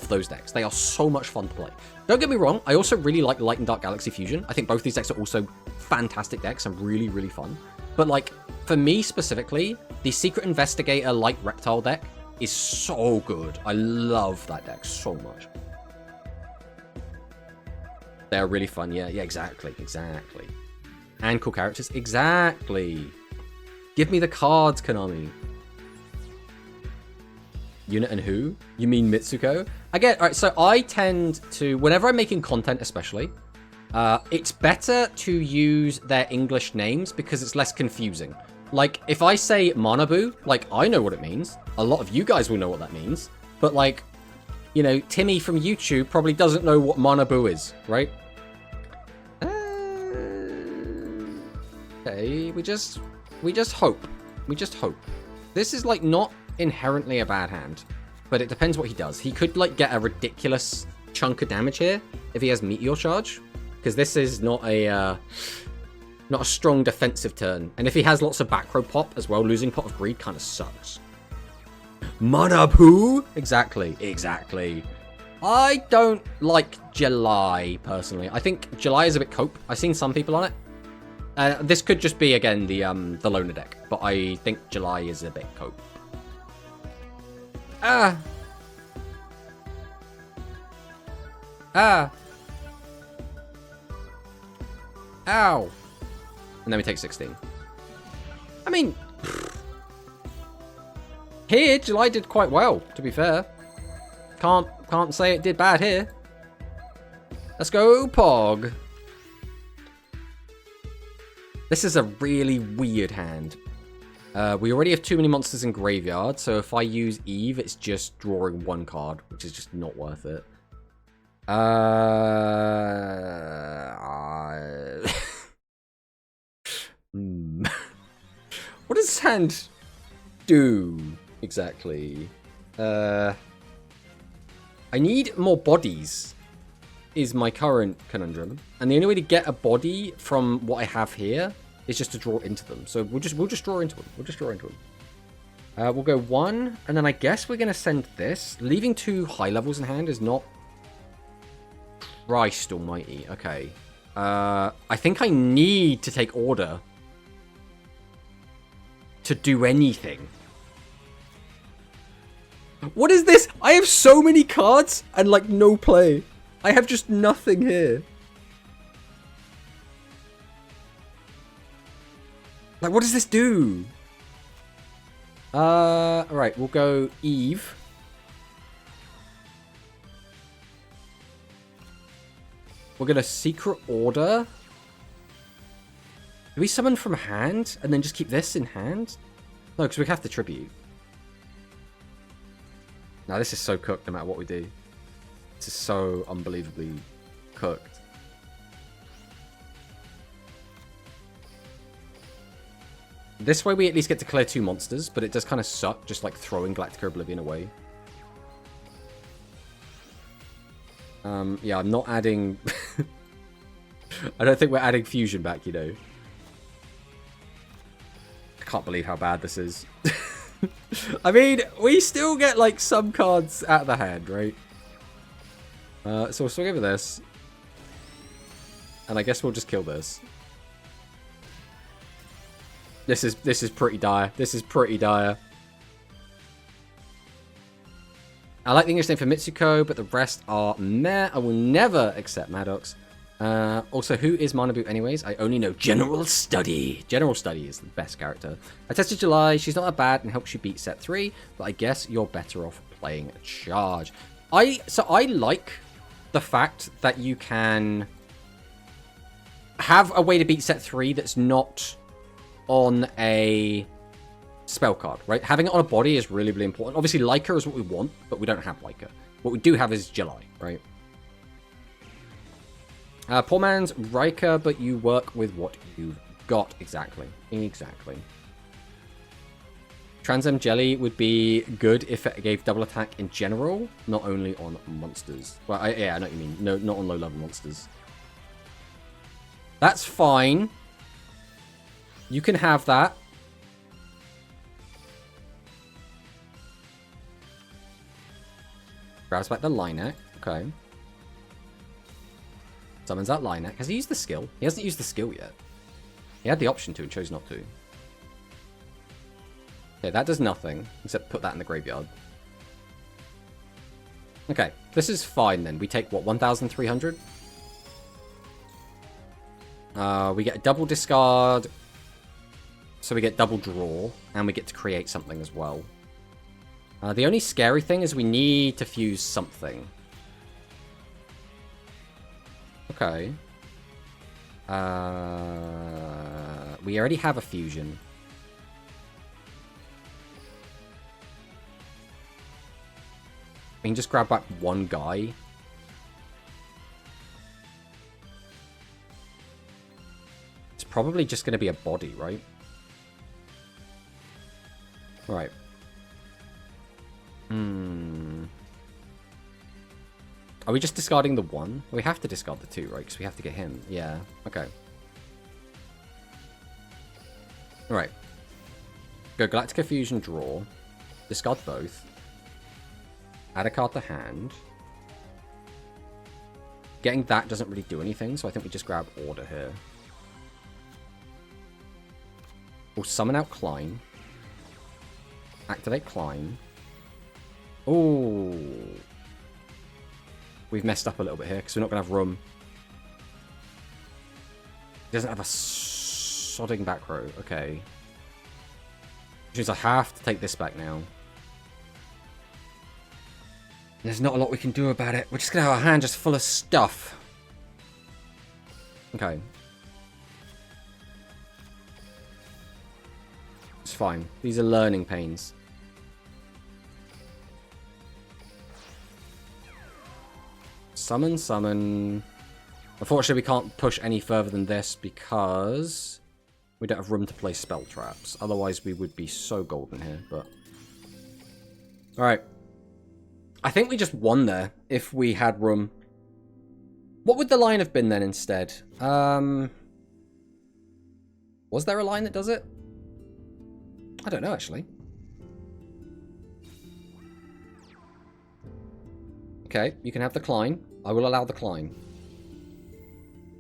those decks. They are so much fun to play. Don't get me wrong, I also really like Light and Dark Galaxy Fusion. I think both these decks are also fantastic decks and really, really fun. But like, for me specifically, the Secret Investigator Light Reptile deck is so good. I love that deck so much. They're really fun, yeah, exactly. And cool characters, exactly. Give me the cards, Konami. Unit and who? You mean Mitsuko? Alright, so I tend to, whenever I'm making content especially, it's better to use their English names because it's less confusing. Like, if I say Manabu, like, I know what it means. A lot of you guys will know what that means. But, like, you know, Timmy from YouTube probably doesn't know what Manabu is, right? Okay, we just hope. This is, like, not inherently a bad hand, but it depends what he does. He could, like, get a ridiculous chunk of damage here if he has Meteor Charge, because this is not a strong defensive turn. And if he has lots of back row pop as well, losing Pot of Greed kind of sucks. Manabu? Exactly. I don't like July, personally. I think July is a bit cope. I've seen some people on it. This could just be, again, the loner deck, but I think July is a bit cope. Ow. And then we take 16. I mean, here, July did quite well, to be fair. Can't say it did bad here. Let's go, Pog. This is a really weird hand. We already have too many monsters in graveyard, so if I use Eve, it's just drawing one card, which is just not worth it. What does Sand do exactly? I need more bodies, is my current conundrum, and the only way to get a body from what I have here is just to draw into them. So we'll just draw into them. We'll go 1, and then I guess we're gonna send this. Leaving 2 high levels in hand is not Christ almighty. Okay. I think I need to take order to do anything. What is this? I have so many cards and like no play. I have just nothing here. Like, what does this do? Alright, we'll go Eve. We're gonna Secret Order. Do we summon from hand and then just keep this in hand? No, because we have to tribute. Now this is so cooked no matter what we do. This is so unbelievably cooked. This way we at least get to clear 2 monsters, but it does kind of suck just like throwing Galactica Oblivion away. Yeah, I'm not adding... I don't think we're adding Fusion back, you know. I can't believe how bad this is. I mean, we still get like some cards out of the hand, right? So we'll swing over this. And I guess we'll just kill this. This is pretty dire. This is pretty dire. I like the English name for Mitsuko, but the rest are meh. I will never accept Maddox. Also, who is Mana Boot anyways? I only know General Study. General Study is the best character. I tested July. She's not that bad and helps you beat set 3, but I guess you're better off playing Charge. So I like the fact that you can have a way to beat set 3 that's not on a spell card, right? Having it on a body is really, really important. Obviously, Leica is what we want, but we don't have Leica. What we do have is July, right? Poor man's Rika, but you work with what you've got. Exactly. Exactly. Transem Jelly would be good if it gave double attack in general, not only on monsters. Well, yeah, I know what you mean. No, not on low-level monsters. That's fine. You can have that. Grabs back the Linek. Okay. Summons that Linek. Has he used the skill? He hasn't used the skill yet. He had the option to and chose not to. Okay, that does nothing, except put that in the graveyard. Okay, this is fine then. We take, what, 1,300? We get a double discard, so we get double draw, and we get to create something as well. The only scary thing is we need to fuse something. Okay. We already have a fusion. We can just grab back one guy. It's probably just going to be a body, right? Right. Are we just discarding the 1? We have to discard the 2, right? Because we have to get him. Yeah. Okay. Alright. Go Galactica Fusion, draw. Discard both. Add a card to hand. Getting that doesn't really do anything, so I think we just grab Order here. We'll summon out Klein. Activate Klein. Ooh. We've messed up a little bit here, because we're not going to have room. He doesn't have a sodding back row. Okay. Which means I have to take this back now. There's not a lot we can do about it. We're just going to have our hand just full of stuff. Okay. It's fine. These are learning pains. Summon, summon. Unfortunately, we can't push any further than this because we don't have room to place spell traps. Otherwise, we would be so golden here, but... Alright. I think we just won there if we had room. What would the line have been then instead? Was there a line that does it? I don't know, actually. Okay, you can have the Klein. I will allow the Klein.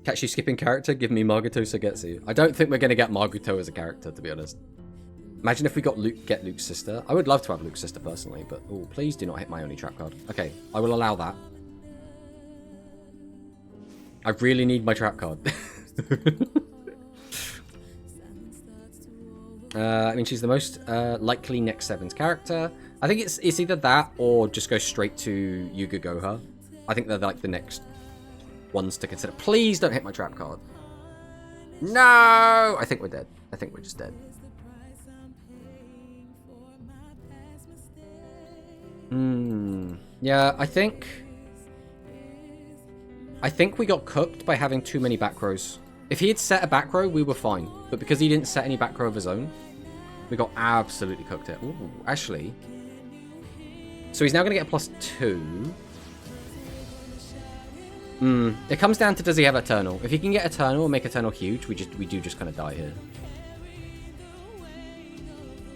Catch you skipping character, give me Margito Sagetsu. I don't think we're going to get Margito as a character, to be honest. Imagine if we got get Luke's sister. I would love to have Luke's sister personally, but oh, please do not hit my only trap card. Okay, I will allow that. I really need my trap card. I mean, she's the most likely next Sevens character. I think it's either that or just go straight to Yuga Goha. I think they're like the next ones to consider. Please don't hit my trap card. No! I think we're dead. I think we're just dead. Yeah, I think we got cooked by having too many back rows. If he had set a back row, we were fine. But because he didn't set any back row of his own, we got absolutely cooked here. Ooh, actually. So he's now going to get a +2. It comes down to, does he have Eternal? If he can get Eternal and make Eternal huge, we do just kind of die here.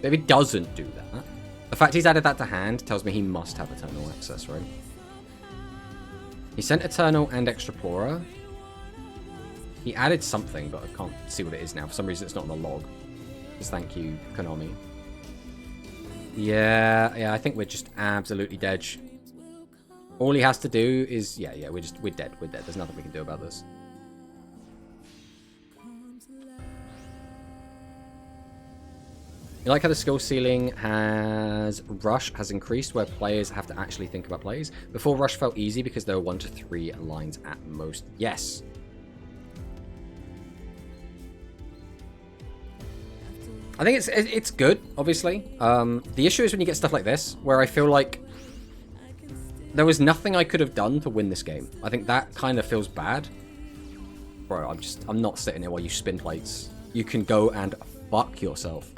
But if he doesn't do that, the fact he's added that to hand tells me he must have Eternal access, right? He sent Eternal and Extraplorer. He added something, but I can't see what it is now. For some reason, it's not on the log. Just thank you, Konami. Yeah, I think we're just absolutely dead. All he has to do is... Yeah, we're dead. We're dead. There's nothing we can do about this. You like how the skill ceiling has... Rush has increased, where players have to actually think about plays. Before, Rush felt easy because there were 1 to 3 lines at most. Yes. I think it's good, obviously. The issue is when you get stuff like this, where I feel like there was nothing I could have done to win this game. I think that kind of feels bad. Bro, I'm not sitting here while you spin plates. You can go and fuck yourself.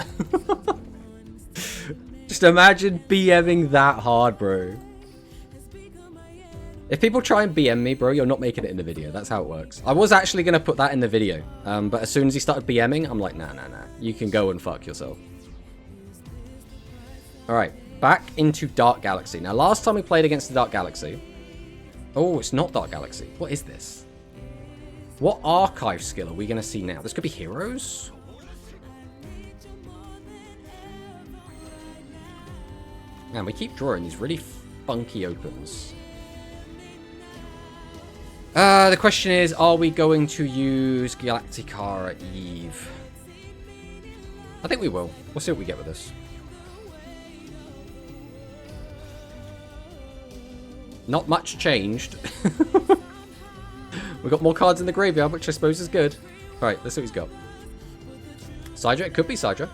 Just imagine BMing that hard, bro. If people try and BM me, bro, you're not making it in the video. That's how it works. I was actually going to put that in the video. But as soon as he started BMing, I'm like, nah. You can go and fuck yourself. Alright. Back into Dark Galaxy. Now, last time we played against the Dark Galaxy... Oh, it's not Dark Galaxy. What is this? What archive skill are we going to see now? This could be Heroes? Man, we keep drawing these really funky opens. The question is, are we going to use Galacticara Eve? I think we will. We'll see what we get with this. Not much changed. We've got more cards in the graveyard, which I suppose is good. Alright, let's see what he's got. Sidra, it could be Sidra.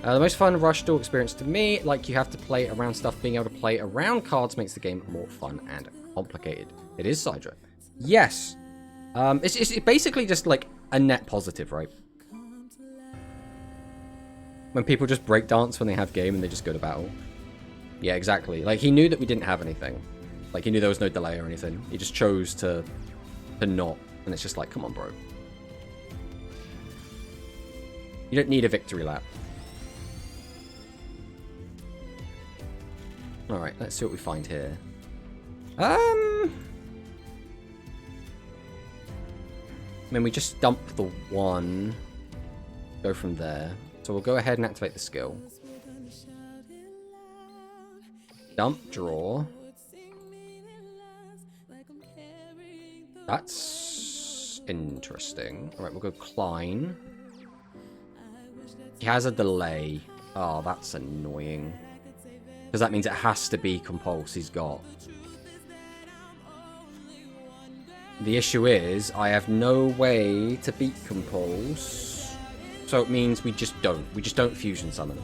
The most fun Rush duel experience to me, like you have to play around stuff, being able to play around cards makes the game more fun and complicated. It is Sidra. Yes. It's basically just like a net positive, right? When people just break dance when they have game and they just go to battle. Yeah, exactly. Like, he knew that we didn't have anything. Like, he knew there was no delay or anything. He just chose to not. And it's just like, come on, bro. You don't need a victory lap. Alright, let's see what we find here. I mean, we just dump the 1. Go from there. So we'll go ahead and activate the skill. Dump, draw. That's interesting. Alright, we'll go Klein. He has a delay. Oh, that's annoying. Because that means it has to be Compulse he's got. The issue is, I have no way to beat Compulse So it means we just don't. We just don't fusion summon.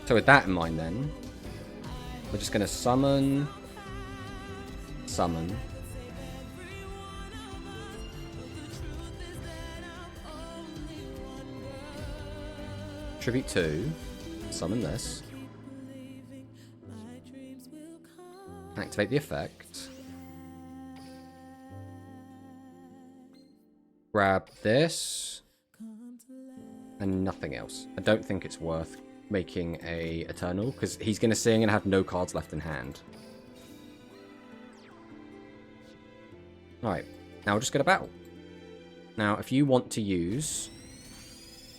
So with that in mind then, we're just going to summon, summon. Tribute 2, summon this. Activate the effect. Grab this. And nothing else. I don't think it's worth making a Eternal, because he's going to sing and have no cards left in hand. Alright, now we'll just go to battle. Now, if you want to use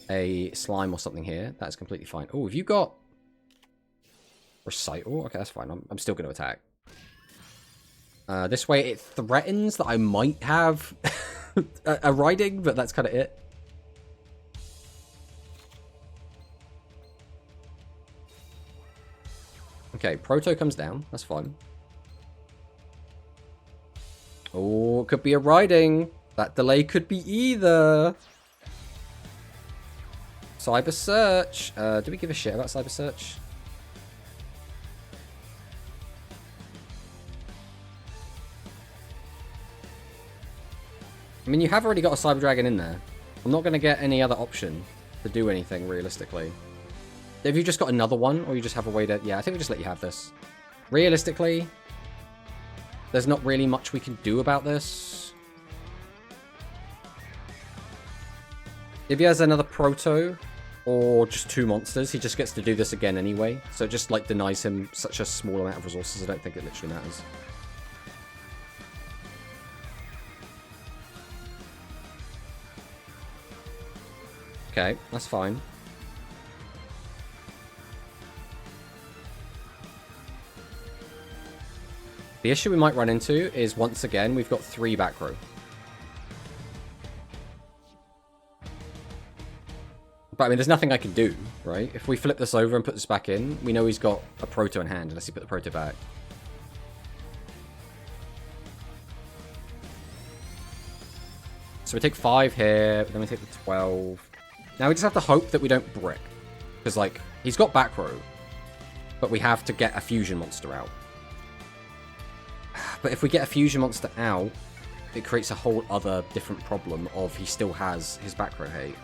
a slime or something here, that's completely fine. Oh, have you got Recital? Okay, that's fine. I'm still going to attack. This way it threatens that I might have a riding, but that's kind of it. Okay, Proto comes down. That's fine. Oh, it could be a riding. That delay could be either. Cyber Search. Do we give a shit about Cyber Search? I mean, you have already got a Cyber Dragon in there. I'm not going to get any other option to do anything, realistically. Have you just got another one, or you just have a way to... Yeah, I think we just let you have this. Realistically, there's not really much we can do about this. If he has another Proto, or just 2 monsters, he just gets to do this again anyway. So it just, like, denies him such a small amount of resources. I don't think it literally matters. Okay, that's fine. The issue we might run into is, once again, we've got 3 back row. But, I mean, there's nothing I can do, right? If we flip this over and put this back in, we know he's got a Proto in hand, unless he put the Proto back. So we take 5 here, then we take the 12. Now we just have to hope that we don't brick. Because, like, he's got back row, but we have to get a fusion monster out. But if we get a fusion monster out, it creates a whole other different problem of he still has his back row hate.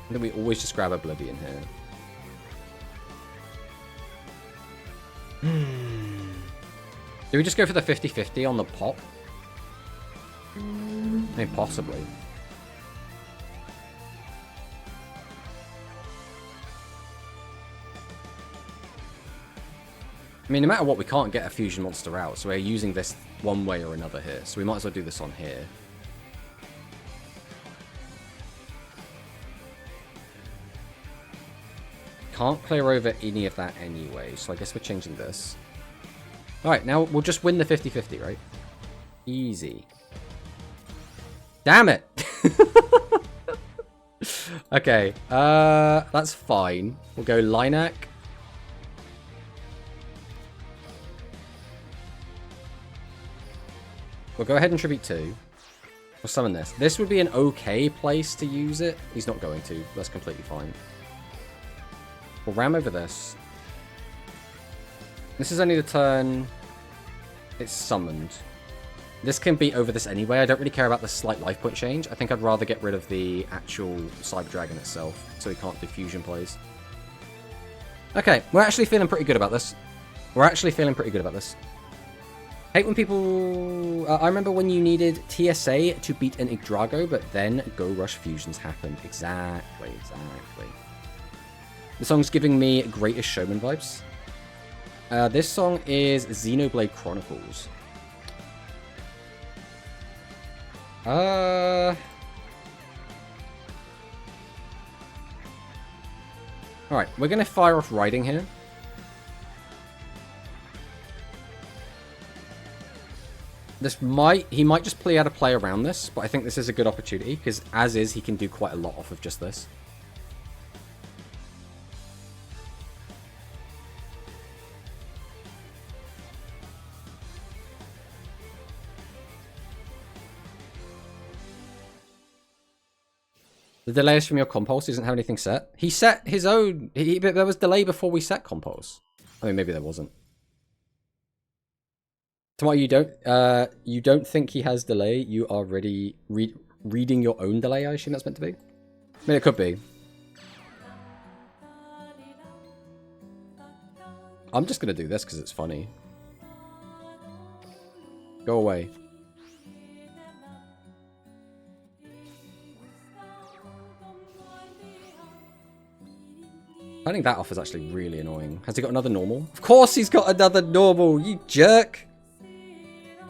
And then we always just grab Oblivion here. Do we just go for the 50-50 on the pop? I mean, possibly. I mean, no matter what, we can't get a fusion monster out, so we're using this one way or another here. So we might as well do this on here. Can't clear over any of that anyway, so I guess we're changing this. Alright, now we'll just win the 50-50, right? Easy. Damn it! Okay, that's fine. We'll go Linak. We'll go ahead and Tribute 2. We'll summon this. This would be an okay place to use it. He's not going to. That's completely fine. We'll ram over this. This is only the turn it's summoned. This can be over this anyway. I don't really care about the slight life point change. I think I'd rather get rid of the actual Cyber Dragon itself, so he can't do fusion plays. Okay, we're actually feeling pretty good about this. Hate when people... I remember when you needed TSA to beat an Yggdrago, but then Go Rush fusions happened. Exactly. The song's giving me Greatest Showman vibes. This song is Xenoblade Chronicles. Alright, we're going to fire off Riding here. He might just play out a play around this, but I think this is a good opportunity, because as is, he can do quite a lot off of just this. The delay is from your compulse. He doesn't have anything set. He set his own. But there was delay before we set compulse. I mean, maybe there wasn't. Tomato, you don't think he has delay? You are already reading your own delay, I assume that's meant to be? I mean, it could be. I'm just going to do this because it's funny. Go away. Turning that off is actually really annoying. Has he got another normal? Of course he's got another normal, you jerk!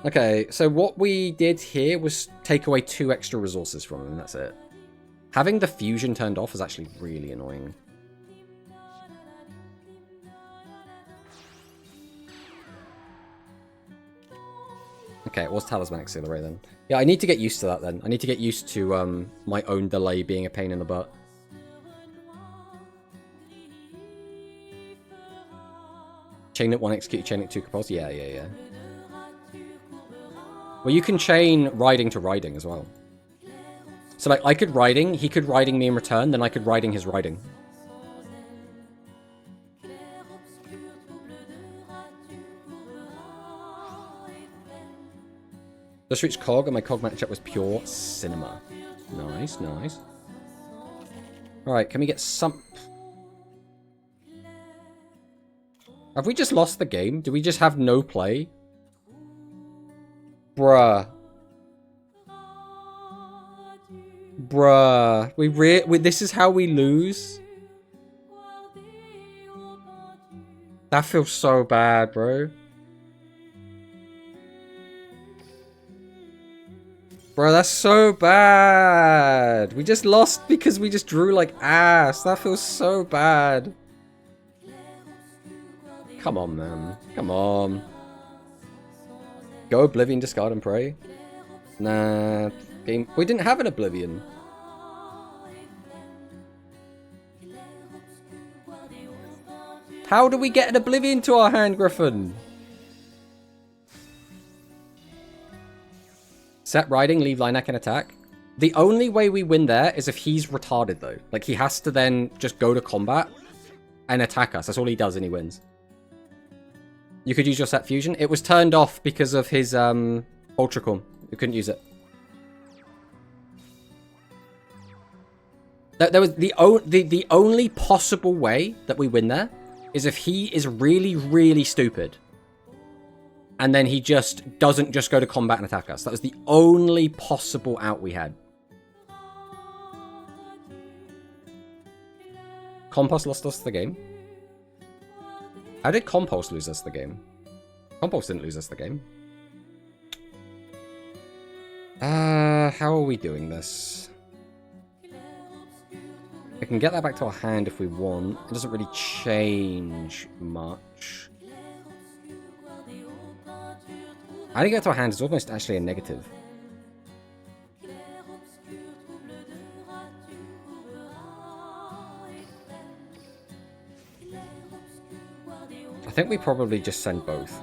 Okay, so what we did here was take away 2 extra resources from him, and that's it. Having the fusion turned off is actually really annoying. Okay, it was Talismanic Seal Array then. Yeah, I need to get used to that then. I need to get used to my own delay being a pain in the butt. Chain it 1, execute, chain it 2, compulse. Yeah. Well, you can chain riding to riding as well. So, like, I could riding, he could riding me in return, then I could riding his riding. Just reached Cog, and my Cog matchup was pure cinema. Nice, nice. Alright, can we get some... Have we just lost the game? Do we just have no play? Bruh. Bruh. This is how we lose? That feels so bad, bro. Bro, that's so bad. We just lost because we just drew like ass. That feels so bad. Come on, man. Come on. Go Oblivion, discard and pray. Nah. Game. We didn't have an Oblivion. How do we get an Oblivion to our hand, Griffin? Set riding, leave Lilac and attack. The only way we win there is if he's retarded, though. Like, he has to then just go to combat and attack us. That's all he does and he wins. You could use your set fusion. It was turned off because of his Ultracorn. You couldn't use it. There was the only possible way that we win there is if he is really, really stupid. And then he just doesn't just go to combat and attack us. That was the only possible out we had. Compulse lost us the game. How did Compulse lose us the game? Compulse didn't lose us the game. How are we doing this? We can get that back to our hand if we want. It doesn't really change much. Adding it to our hand is almost actually a negative. I think we probably just send both.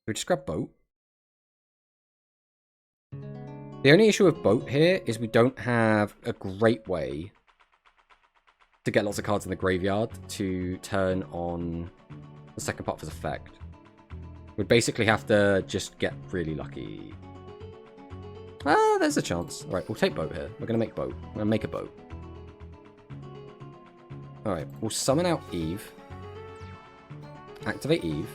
We just grab boat. The only issue with boat here is we don't have a great way to get lots of cards in the graveyard to turn on the second part of his effect. We'd basically have to just get really lucky. Ah, there's a chance. Alright, we'll take boat here. We're going to make boat. We're going to make a boat. Alright, we'll summon out Eve. Activate Eve.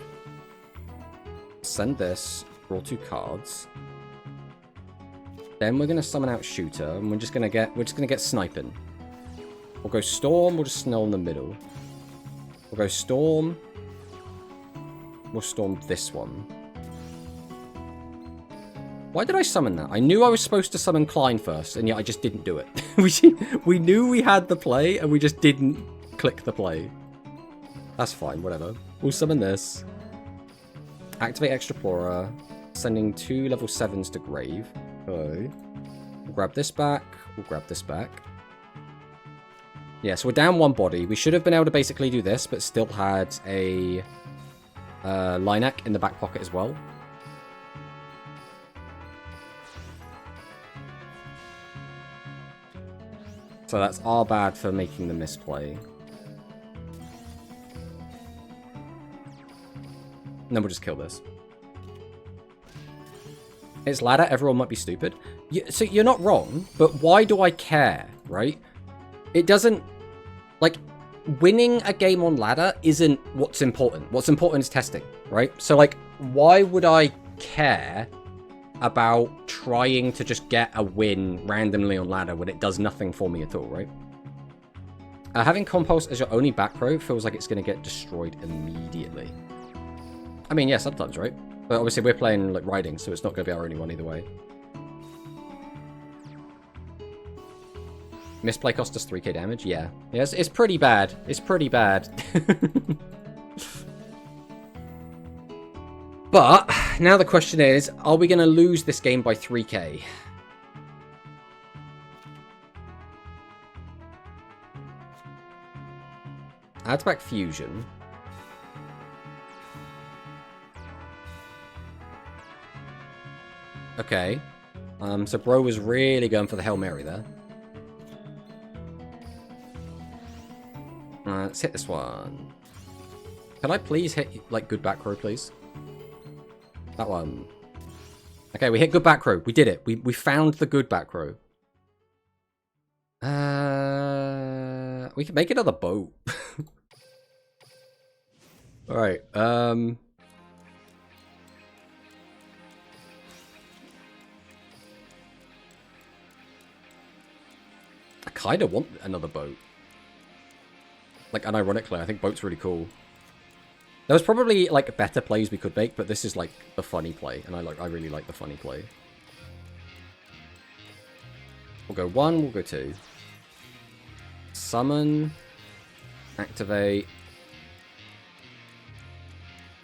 Send this. Draw 2 cards. Then we're going to summon out Shooter, and we're just going to get sniping. We'll go Storm, we'll just snow in the middle. We'll go Storm. We'll Storm this one. Why did I summon that? I knew I was supposed to summon Klein first, and yet I just didn't do it. we knew we had the play, and we just didn't click the play. That's fine, whatever. We'll summon this. Activate Extraplorer. Sending 2 level 7s to grave. Okay. We'll grab this back. We'll grab this back. Yeah, so we're down 1 body. We should have been able to basically do this, but still had a Lilac in the back pocket as well. So that's our bad for making the misplay. And then we'll just kill this. It's ladder, everyone might be stupid. So you're not wrong, but why do I care, right? It doesn't... Like, winning a game on ladder isn't what's important. What's important is testing, right? So, like, why would I care about trying to just get a win randomly on ladder when it does nothing for me at all, right? Having Compulse as your only back row feels like it's going to get destroyed immediately. I mean, yeah, sometimes, right? But obviously we're playing, like, riding, so it's not going to be our only one either way. Misplay cost us 3k damage? Yeah. Yeah, it's pretty bad. It's pretty bad. But, now the question is, are we going to lose this game by 3k? Add back Fusion. Okay. So bro was really going for the Hail Mary there. Let's hit this one. Can I please hit, like, good back row, please? That one. Okay, we hit good back row. We did it. We found the good back row. We can make another boat. Alright, I kind of want another boat. Like, unironically, I think boat's really cool. There was probably, like, better plays we could make, but this is, like, the funny play, and I really like the funny play. We'll go 1, we'll go 2. Summon. Activate.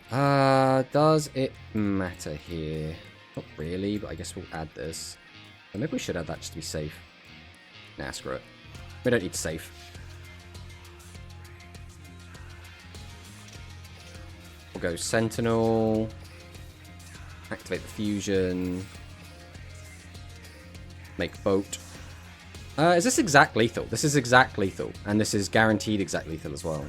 Does it matter here? Not really, but I guess we'll add this. Or maybe we should add that just to be safe. Nah, screw it. We don't need safe. We'll go Sentinel. Activate the fusion. Make boat. Is this exact lethal? This is exact lethal. And this is guaranteed exact lethal as well.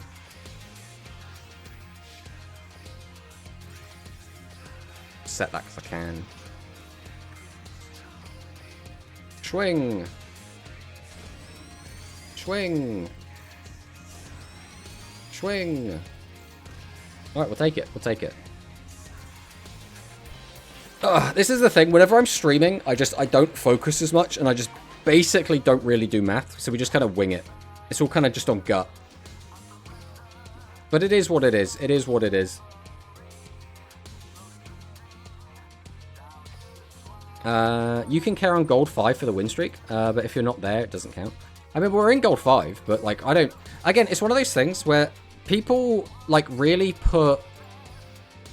Set that because I can. Swing! Swing! Swing! Alright, we'll take it. We'll take it. This is the thing. Whenever I'm streaming, I don't focus as much, and I just basically don't really do math, so we just kind of wing it. It's all kind of just on gut. But it is what it is. It is what it is. You can carry on gold 5 for the win streak, but if you're not there, it doesn't count. I mean, we're in gold 5, but, like, I don't... Again, it's one of those things where people, like, really put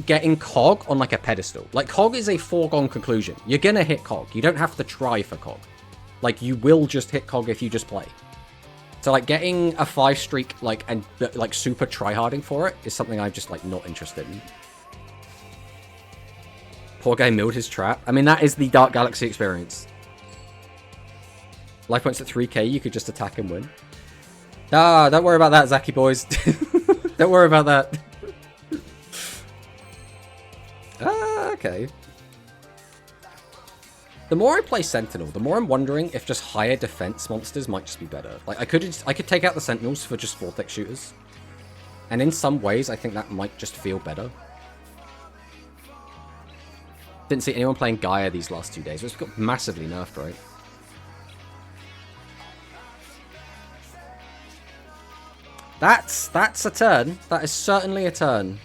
getting Cog on, like, a pedestal. Like, Cog is a foregone conclusion. You're gonna hit Cog. You don't have to try for Cog. Like, you will just hit Cog if you just play. So, like, getting a 5 streak, like, and, like, super tryharding for it is something I'm just, like, not interested in. Poor guy milled his trap. I mean, that is the Dark Galaxy experience. Life points at 3k, you could just attack and win. Ah, don't worry about that, Zaki boys. Don't worry about that. Okay. The more I play Sentinel, the more I'm wondering if just higher defense monsters might just be better. Like, I could take out the Sentinels for just Vortex shooters. And in some ways, I think that might just feel better. Didn't see anyone playing Gaia these last 2 days. It's got massively nerfed, right? That's a turn. That is certainly a turn.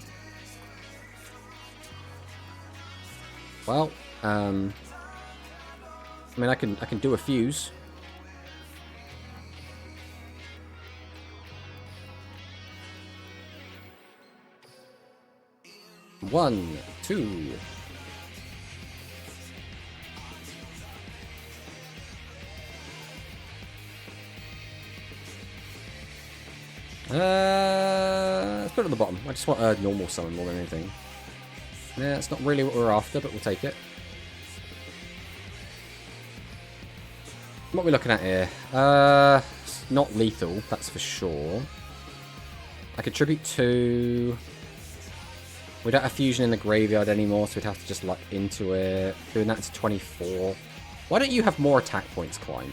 Well, I mean, I can do a fuse. One, two. Let's put it at the bottom. I just want a normal summon more than anything. Yeah, it's not really what we're after, but we'll take it. What are we looking at here? It's not lethal, that's for sure. I could tribute 2. We don't have fusion in the graveyard anymore, so we'd have to just luck into it. Doing that to 24. Why don't you have more attack points, Klein?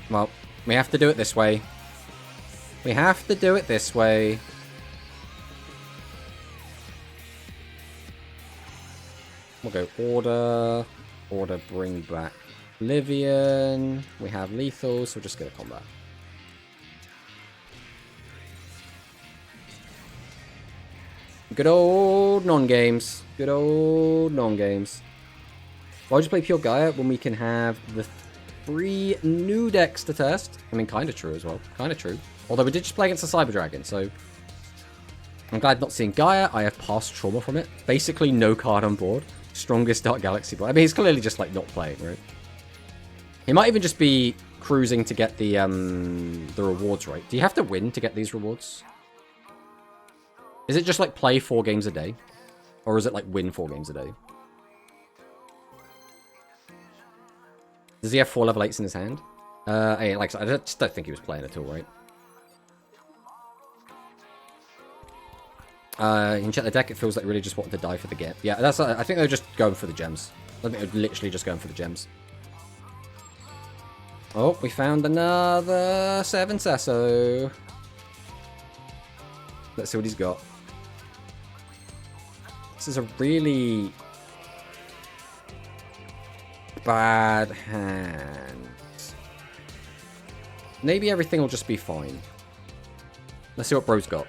Well, we have to do it this way. We have to do it this way. We'll go order. Order, bring back Oblivion. We have lethal, so we'll just get a combat. Good old non-games. Good old non-games. Why would you play Pure Gaia when we can have the 3 new decks to test? I mean, kind of true as well. Kind of true. Although we did just play against the Cyber Dragon, so I'm glad not seeing Gaia. I have past trauma from it. Basically, no card on board. Strongest Dark Galaxy board. I mean, he's clearly just, like, not playing, right? He might even just be cruising to get the rewards, right? Do you have to win to get these rewards? Is it just, like, play 4 games a day? Or is it, like, win 4 games a day? Does he have 4 level 8s in his hand? I just don't think he was playing at all, right? You can check the deck. It feels like really just wanted to die for the get. Yeah, that's. I think they're just going for the gems. I think they're literally just going for the gems. Oh, we found another 7 Sasso. Let's see what he's got. This is a really bad hand. Maybe everything will just be fine. Let's see what bro's got.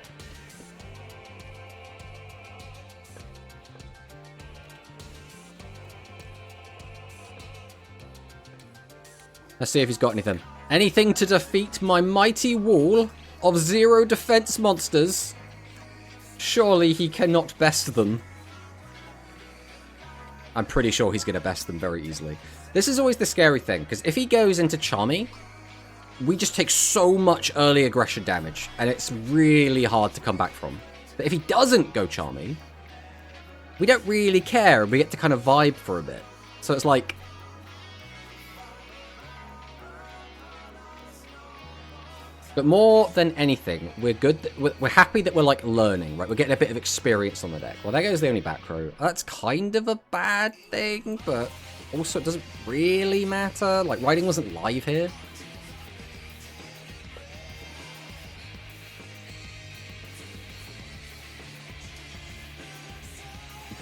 Let's see if he's got anything. Anything to defeat my mighty wall of 0 defense monsters. Surely he cannot best them. I'm pretty sure he's going to best them very easily. This is always the scary thing, because if he goes into Charmy, we just take so much early aggression damage, and it's really hard to come back from. But if he doesn't go Charmy, we don't really care, and we get to kind of vibe for a bit. So it's like... But more than anything, we're good. We're happy that we're, like, learning, right? We're getting a bit of experience on the deck. Well, there goes the only back row. That's kind of a bad thing, but also it doesn't really matter. Like, writing wasn't live here.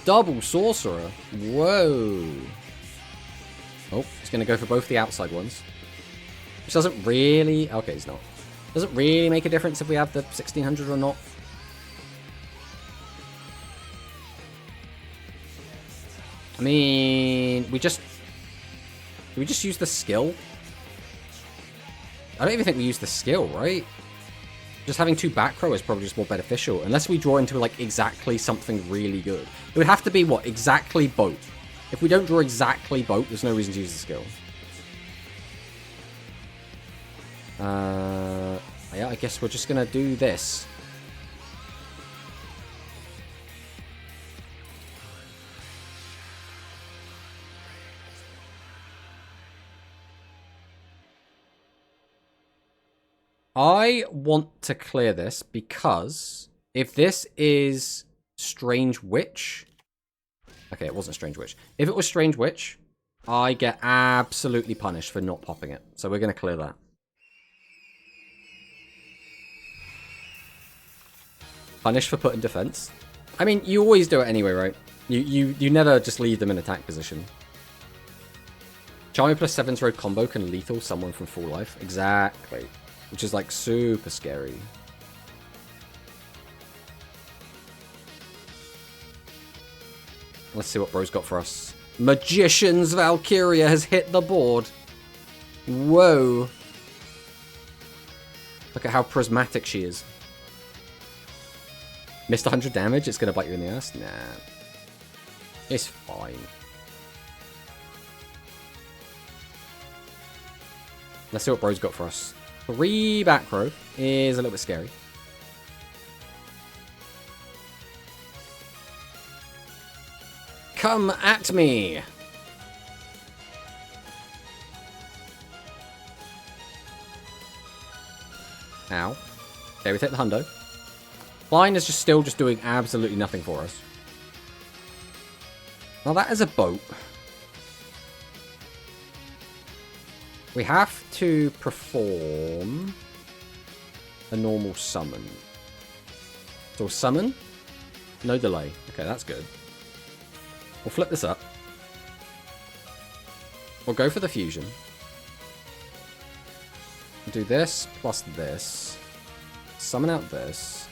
Double Sorcerer. Whoa. Oh, he's going to go for both the outside ones. Which doesn't really... Okay, he's not. Doesn't really make a difference if we have the 1600 or not. I mean, do we just use the skill? I don't even think we use the skill, right? Just having 2 back row is probably just more beneficial. Unless we draw into, like, exactly something really good. It would have to be, what, exactly boat. If we don't draw exactly boat, there's no reason to use the skill. Yeah, I guess we're just gonna do this. I want to clear this because if this is Strange Witch... Okay, it wasn't Strange Witch. If it was Strange Witch, I get absolutely punished for not popping it. So we're going to clear that. Punished for putting defense. I mean, you always do it anyway, right? You never just leave them in attack position. Charmy plus 7's road combo can lethal someone from full life. Exactly. Which is, like, super scary. Let's see what bro's got for us. Magician's Valkyria has hit the board. Whoa. Look at how prismatic she is. Missed 100 damage? It's going to bite you in the ass? Nah. It's fine. Let's see what bro's got for us. 3 back row is a little bit scary. Come at me! Ow. Okay, we take the hundo. Flying is just still just doing absolutely nothing for us. Now that is a boat. We have to perform a normal summon. So summon, no delay. Okay, that's good. We'll flip this up. We'll go for the fusion. Do this plus this. Summon out this.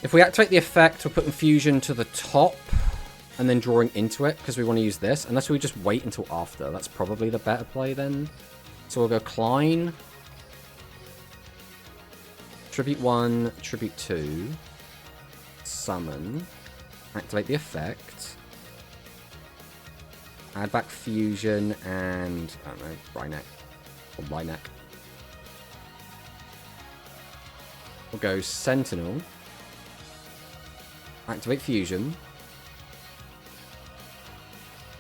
If we activate the effect, we're putting fusion to the top and then drawing into it because we want to use this. Unless we just wait until after. That's probably the better play then. So we'll go Klein. Tribute 1, Tribute 2. Summon. Activate the effect. Add back fusion and, I don't know, Rhynek. Or Rhynek. We'll go Sentinel. Activate fusion.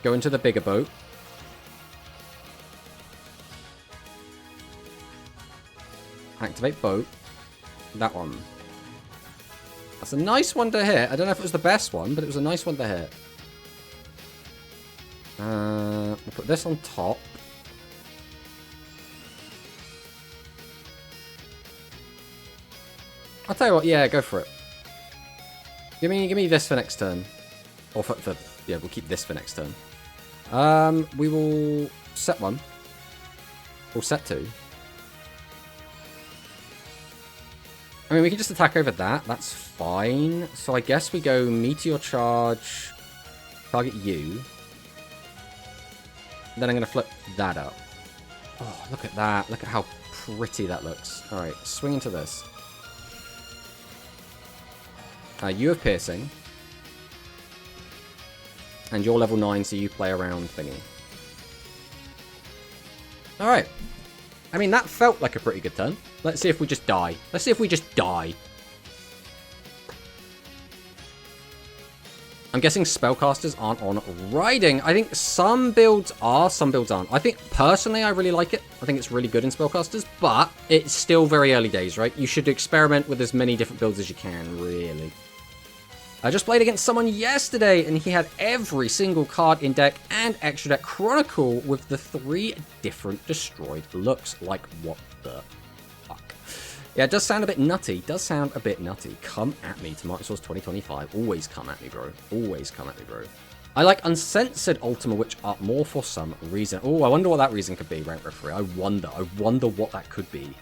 Go into the bigger boat. Activate boat. That one. That's a nice one to hit. I don't know if it was the best one, but it was a nice one to hit. We'll put this on top. I'll tell you what, yeah, go for it. Give me this for next turn. Or yeah, we'll keep this for next turn. We will set 1. We'll set 2. I mean, we can just attack over that. That's fine. So I guess we go Meteor Charge, target you. Then I'm going to flip that up. Oh, look at that. Look at how pretty that looks. Alright, swing into this. You have piercing. And you're level 9, so you play around thingy. Alright. I mean, that felt like a pretty good turn. Let's see if we just die. Let's see if we just die. I'm guessing spellcasters aren't on riding. I think some builds are, some builds aren't. I think, personally, I really like it. I think it's really good in spellcasters, but it's still very early days, right? You should experiment with as many different builds as you can, really. I just played against someone yesterday, and he had every single card in deck and extra deck Chronicle with the 3 different destroyed looks. Like, what the fuck? Yeah, it does sound a bit nutty. Does sound a bit nutty. Come at me, Tomato Sauce 2025. Always come at me, bro. Always come at me, bro. I like Uncensored Ultima Witch Art more for some reason. Oh, I wonder what that reason could be, Rank Referee. I wonder what that could be.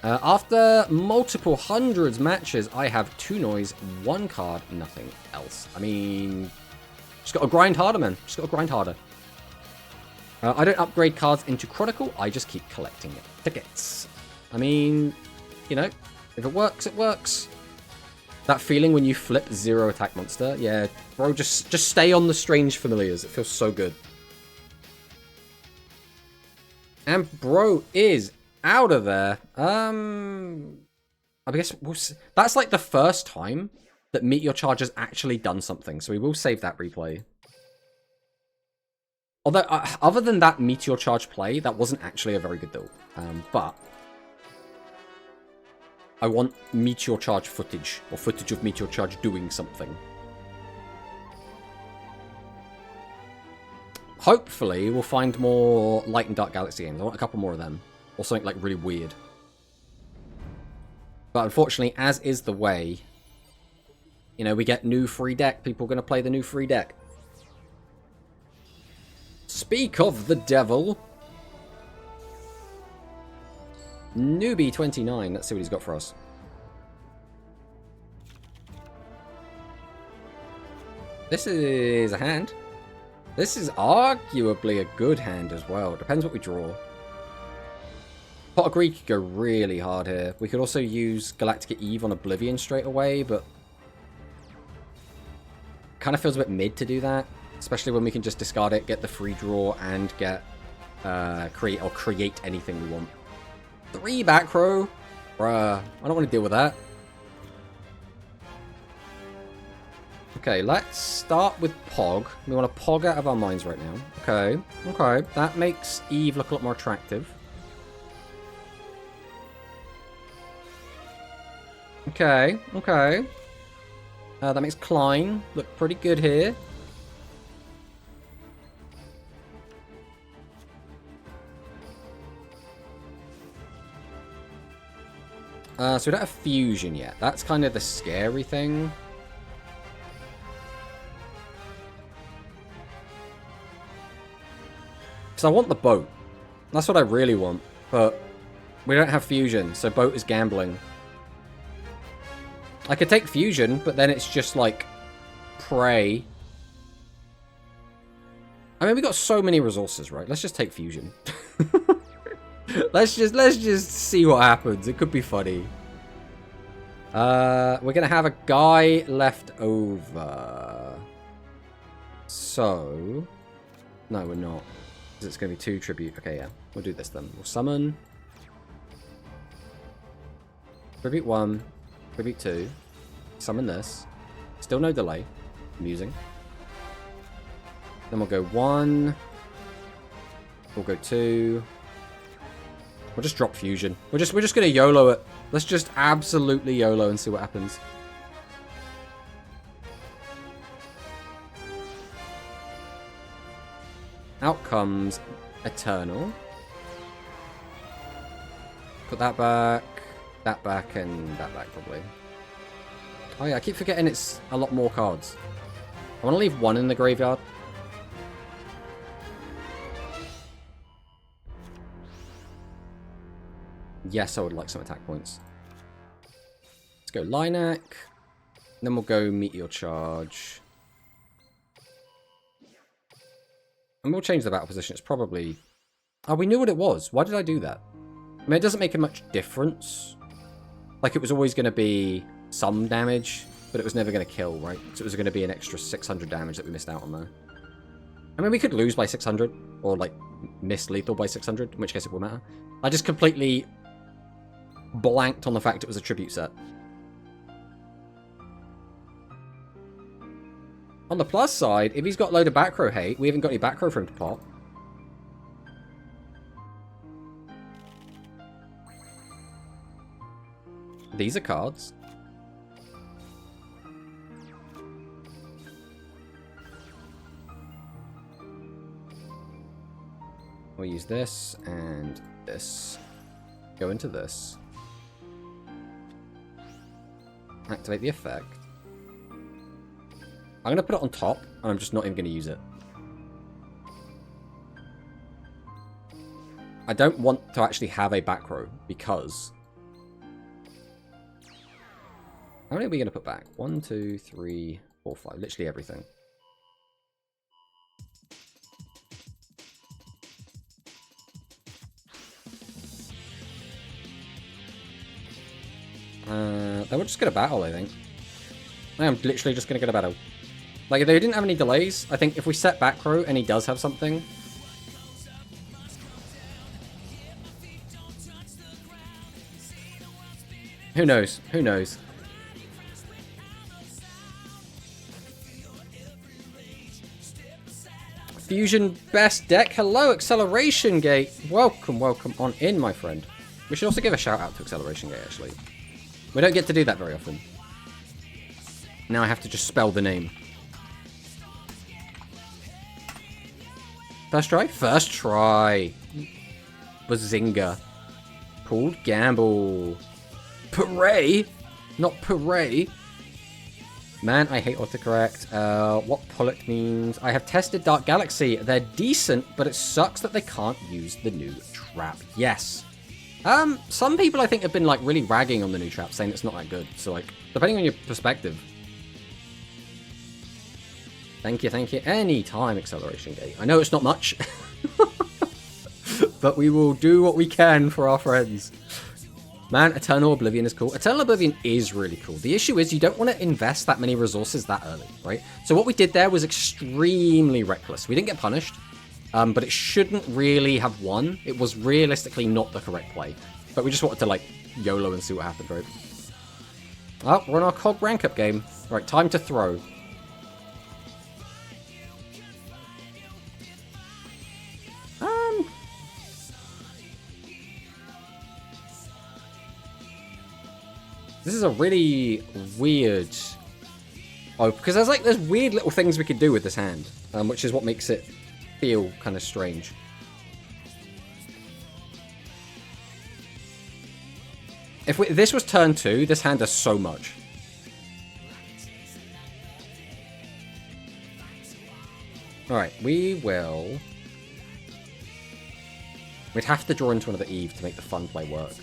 After multiple hundreds matches, I have 2 noise, 1 card, nothing else. I mean, just got to grind harder, man. Just got to grind harder. I don't upgrade cards into Chronicle. I just keep collecting tickets. I mean, you know, if it works, it works. That feeling when you flip 0 attack monster. Yeah, bro, just stay on the strange familiars. It feels so good. And bro is out of there. I guess that's like the first time that Meteor Charge has actually done something, so we will save that replay. Although, other than that Meteor Charge play, that wasn't actually a very good build. But I want Meteor Charge footage, or footage of Meteor Charge doing something. Hopefully, we'll find more Light and Dark Galaxy games. I want a couple more of them. Or something like really weird. But unfortunately, as is the way, you know, we get new free deck. People are going to play the new free deck. Speak of the devil. Newbie29. Let's see what he's got for us. This is a hand. This is arguably a good hand as well. Depends what we draw. Pot of Greed could go really hard here. We could also use Galactica Eve on Oblivion straight away, but kind of feels a bit mid to do that. Especially when we can just discard it, get the free draw, and get create anything we want. 3 back row? Bruh, I don't want to deal with that. Okay, let's start with Pog. We want to Pog out of our minds right now. Okay, okay. That makes Eve look a lot more attractive. Okay, okay. That makes Klein look pretty good here. So we don't have fusion yet. That's kind of the scary thing. Because I want the boat. That's what I really want. But we don't have fusion, so boat is gambling. I could take fusion, but then it's just like prey. I mean, we got so many resources, right? Let's just take fusion. let's just see what happens. It could be funny. We're gonna have a guy left over. So no, we're not. It's gonna be 2 tribute. Okay, yeah, we'll do this then. We'll summon tribute 1. Tribute 2. Summon this. Still no delay. Amusing. Then we'll go 1. We'll go 2. We'll just drop fusion. We're just gonna YOLO it. Let's just absolutely YOLO and see what happens. Out comes Eternal. Put that back, and that back probably. Oh yeah, I keep forgetting it's a lot more cards. I want to leave 1 in the graveyard. Yes, I would like some attack points. Let's go Lilac. Then we'll go Meteor Charge. And we'll change the battle position. It's probably... Oh, we knew what it was. Why did I do that? I mean, it doesn't make a much difference. Like, it was always going to be some damage, but it was never going to kill, right? So it was going to be an extra 600 damage that we missed out on, though. I mean, we could lose by 600, or, like, miss lethal by 600, in which case it will matter. I just completely blanked on the fact it was a tribute set. On the plus side, if he's got a load of back row hate, we haven't got any back row for him to pop. These are cards. We'll use this and this. Go into this. Activate the effect. I'm going to put it on top, and I'm just not even going to use it. I don't want to actually have a back row, because... How many are we going to put back? 1, 2, 3, 4, 5. Literally everything. Then we're just going to battle, I think. I am literally just going to get a battle. Like, if they didn't have any delays, I think if we set back row and he does have something... Who knows? Who knows? Fusion best deck. Hello, Acceleration Gate. Welcome, welcome on in, my friend. We should also give a shout out to Acceleration Gate, actually. We don't get to do that very often. Now I have to just spell the name. First try? First try. Bazinga. Pooled Gamble. Parade? Not parade. Man, I hate autocorrect. What Pullet means. I have tested Dark Galaxy. They're decent, but it sucks that they can't use the new trap. Yes. Some people I think have been like really ragging on the new trap, saying it's not that good. So like, depending on your perspective. Thank you, thank you. Anytime, Acceleration Gate. I know it's not much. But we will do what we can for our friends. Man, Eternal Oblivion is cool. Eternal Oblivion is really cool. The issue is you don't want to invest that many resources that early, right? So what we did there was extremely reckless. We didn't get punished. But it shouldn't really have won. It was realistically not the correct play. But we just wanted to, like, YOLO and see what happened, right? Oh, we're on our COG rank up game. Right, time to throw. This is a really weird... Oh, because there's weird little things we could do with this hand, which is what makes it feel kind of strange. If this was turn 2, this hand does so much. Alright, we will... We'd have to draw into another Eve to make the fun play work.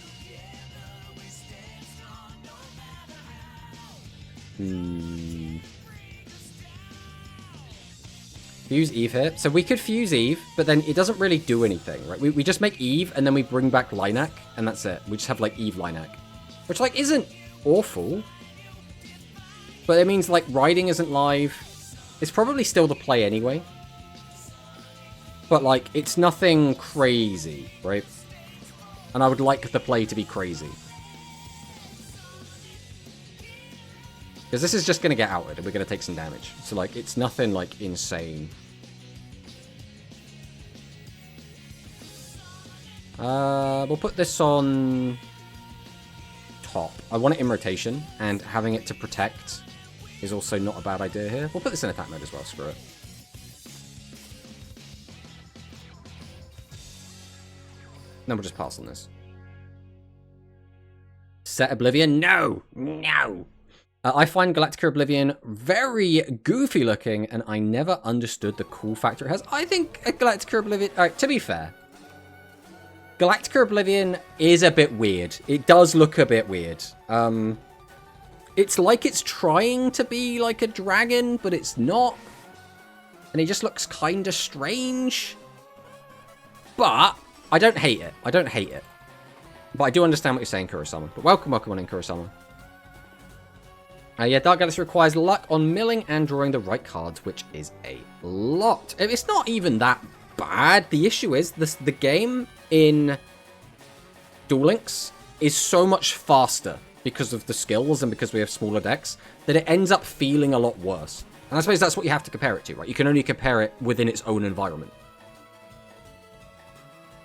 Fuse Eve here. So we could fuse Eve, but then it doesn't really do anything, right? We just make Eve, and then we bring back Linak, and that's it. We just have, like, Eve Linak. Which, like, isn't awful. But it means, like, Riding isn't live. It's probably still the play anyway. But, like, it's nothing crazy, right? And I would like the play to be crazy. Because this is just going to get outed, and we're going to take some damage. So, like, it's nothing, like, insane. We'll put this on... top. I want it in rotation, and having it to protect is also not a bad idea here. We'll put this in attack mode as well, screw it. Then we'll just pass on this. Set Oblivion? No! No! I find Galactica Oblivion very goofy looking, and I never understood the cool factor it has. I think Galactica Oblivion... Alright, to be fair, Galactica Oblivion is a bit weird. It does look a bit weird. It's like it's trying to be like a dragon, but it's not. And it just looks kind of strange. But I don't hate it. I don't hate it. But I do understand what you're saying, Kurosama. But welcome on in, Kurosama. Yeah, Dark Galaxy requires luck on milling and drawing the right cards, which is a lot. It's not even that bad. The issue is the game in Duel Links is so much faster because of the skills and because we have smaller decks that it ends up feeling a lot worse. And I suppose that's what you have to compare it to, right? You can only compare it within its own environment.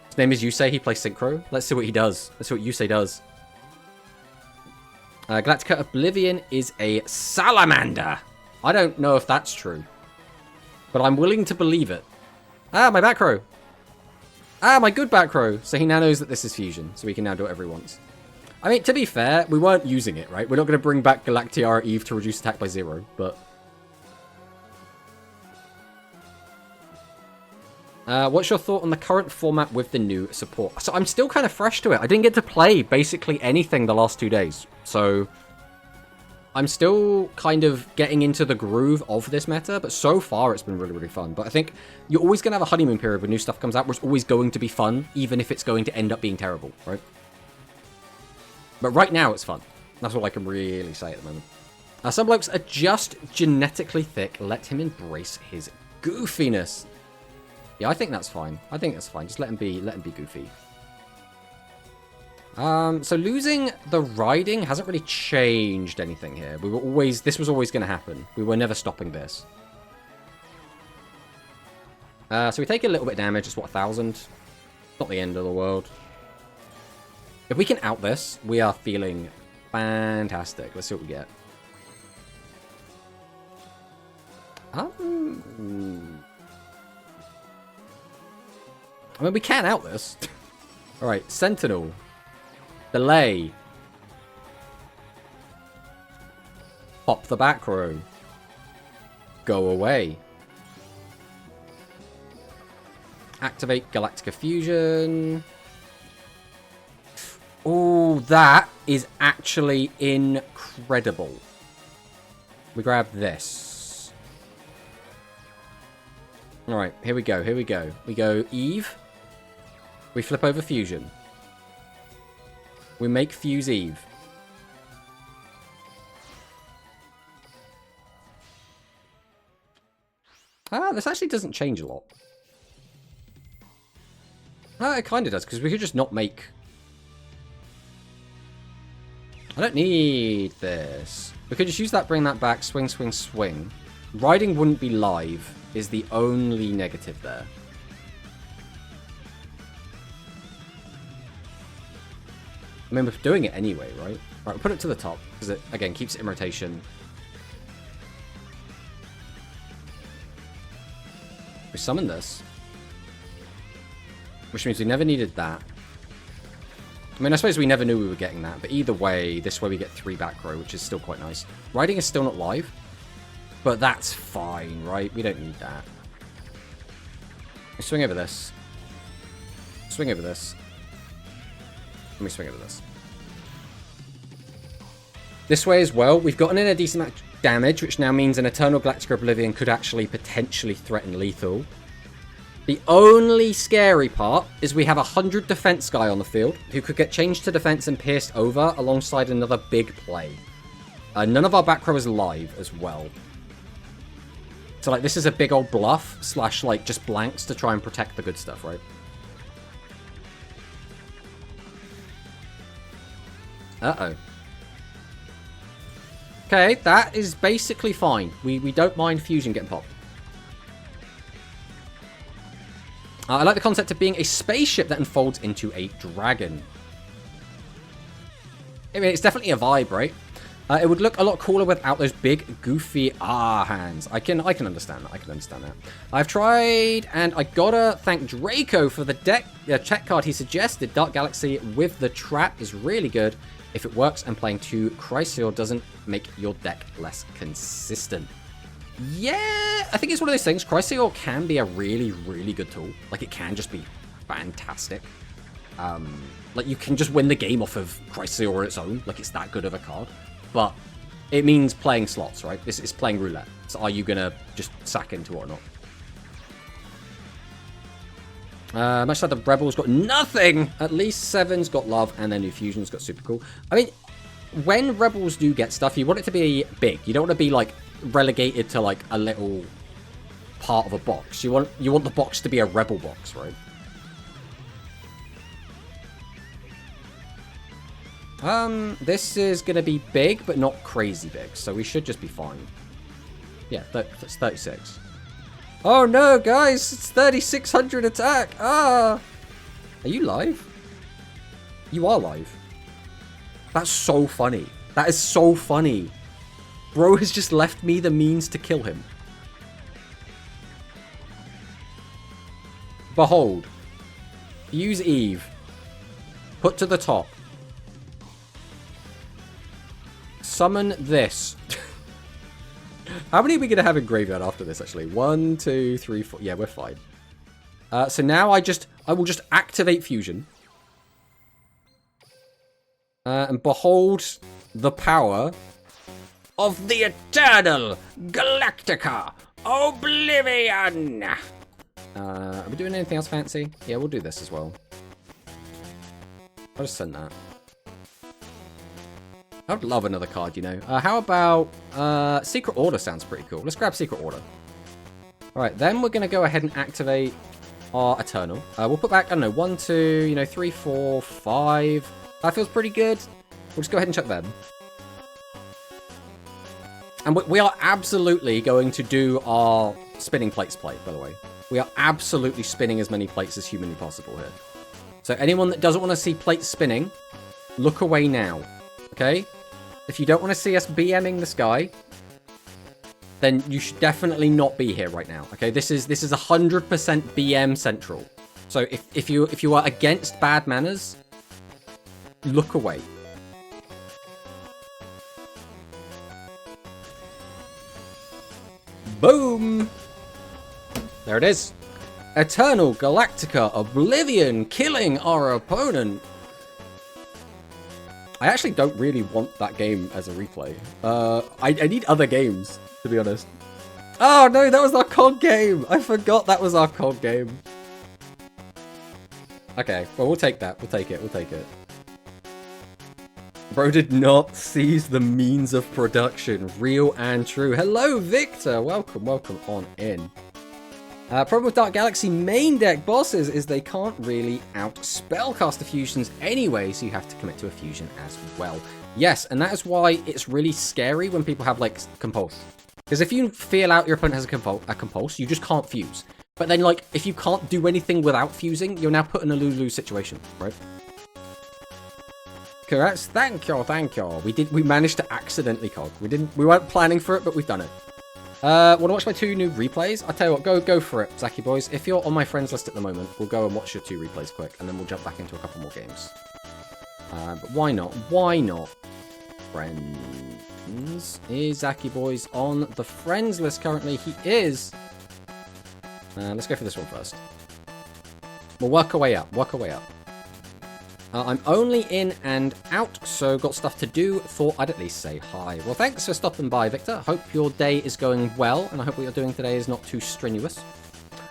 His name is Yusei. He plays Synchro. Let's see what he does. Let's see what Yusei does. Galactica Oblivion is a salamander. I don't know if that's true, but I'm willing to believe it. Ah, my back row. Ah, my good back row. So he now knows that this is fusion, so we can now do whatever he wants. I mean, to be fair, we weren't using it, right? We're not going to bring back Galactiara Eve to reduce attack by 0, but... what's your thought on the current format with the new support? So I'm still kind of fresh to it. I didn't get to play basically anything the last 2 days. So I'm still kind of getting into the groove of this meta, but so far it's been really, really fun. But I think you're always going to have a honeymoon period when new stuff comes out where it's always going to be fun, even if it's going to end up being terrible, right? But right now it's fun. That's all I can really say at the moment. Some blokes are just genetically thick. Let him embrace his goofiness. Yeah, I think that's fine. I think that's fine. Just let him be goofy. So losing the riding hasn't really changed anything here. This was always going to happen. We were never stopping this. So we take a little bit of damage. It's what, 1,000? Not the end of the world. If we can out this, we are feeling fantastic. Let's see what we get. I mean, we can out this. Alright, Sentinel. Delay. Pop the back row. Go away. Activate Galactica Fusion. Oh, that is actually incredible. We grab this. Alright, here we go, here we go. We go Eve. We flip over Fusion. We make Fuse Eve. Ah, this actually doesn't change a lot. It kind of does, because we could just not make... I don't need this. We could just use that, bring that back, swing, swing, swing. Riding wouldn't be live is the only negative there. I mean, we're doing it anyway, right? Right, we'll put it to the top, because it, again, keeps it in rotation. We summon this. Which means we never needed that. I mean, I suppose we never knew we were getting that, but either way, this way we get 3 back row, which is still quite nice. Riding is still not live, but that's fine, right? We don't need that. We swing over this. Swing over this. And we swing over this. This way as well, we've gotten in a decent amount of damage, which now means an Eternal Galactic Oblivion could actually potentially threaten lethal. The only scary part is we have a 100 defense guy on the field who could get changed to defense and pierced over alongside another big play. None of our back row is live as well. So, like, this is a big old bluff slash, like, just blanks to try and protect the good stuff, right? Uh-oh. Okay, that is basically fine. We don't mind fusion getting popped. I like the concept of being a spaceship that unfolds into a dragon. I mean, it's definitely a vibe, right? It would look a lot cooler without those big, goofy hands. I can understand that. I can understand that. I've tried, and I gotta thank Draco for the deck check card he suggested. Dark Galaxy with the trap is really good if it works, and playing 2 Chrysaor doesn't make your deck less consistent. Yeah, I think it's one of those things. Chrysaor can be a really, really good tool. Like, it can just be fantastic. Like, you can just win the game off of Chrysaor on its own. Like, it's that good of a card. But it means playing slots, right? This is playing roulette. So are you going to just sack into it or not? Much like the Rebels got nothing. At least 7's got love, and then New Fusion's got super cool. I mean, when Rebels do get stuff, you want it to be big. You don't want to be, like, relegated to, like, a little part of a box. You want the box to be a Rebel box, right? This is going to be big, but not crazy big, so we should just be fine. Yeah, that's 36. Oh no, guys! It's 3600 attack! Ah! Are you live? You are live. That's so funny. That is so funny. Bro has just left me the means to kill him. Behold. Use Eve. Put to the top. Summon this. How many are we going to have in graveyard after this, actually? 1, 2, 3, 4. Yeah, we're fine. So now I will just activate Fusion. And behold the power of the Eternal Galactica Oblivion. Are we doing anything else fancy? Yeah, we'll do this as well. I'll just send that. I would love another card, you know. How about Secret Order sounds pretty cool. Let's grab Secret Order. Alright, then we're going to go ahead and activate our Eternal. We'll put back, I don't know, 1, 2, 3, 4, 5. That feels pretty good. We'll just go ahead and chuck them. And we are absolutely going to do our spinning plates play, by the way. We are absolutely spinning as many plates as humanly possible here. So anyone that doesn't want to see plates spinning, look away now. Okay? If you don't want to see us BMing the sky, then you should definitely not be here right now. Okay? This is 100% BM central. So if you are against bad manners, look away. Boom! There it is. Eternal Galactica Oblivion, killing our opponent. I actually don't really want that game as a replay. I need other games, to be honest. Oh no, that was our COD game! I forgot that was our COD game. Okay, well, we'll take that. We'll take it. We'll take it. Bro did not seize the means of production. Real and true. Hello, Victor. Welcome on in. Problem with Dark Galaxy main deck bosses is they can't really out-spellcast the fusions anyway, so you have to commit to a fusion as well. Yes, and that is why it's really scary when people have, like, Compulse. Because if you feel out your opponent has a Compulse, you just can't fuse. But then, like, if you can't do anything without fusing, you're now put in a lose-lose situation, right? Correct. Thank you. We managed to accidentally cog. We weren't planning for it, but we've done it. Want to watch my 2 new replays? I'll tell you what, go for it, Zaki boys. If you're on my friends list at the moment, we'll go and watch your 2 replays quick, and then we'll jump back into a couple more games. But why not? Why not? Friends. Is Zaki boys on the friends list currently? He is. Let's go for this one first. We'll work our way up. I'm only in and out, so got stuff to do. Thought I'd at least say hi. Well, thanks for stopping by, Victor. Hope your day is going well, and I hope what you're doing today is not too strenuous.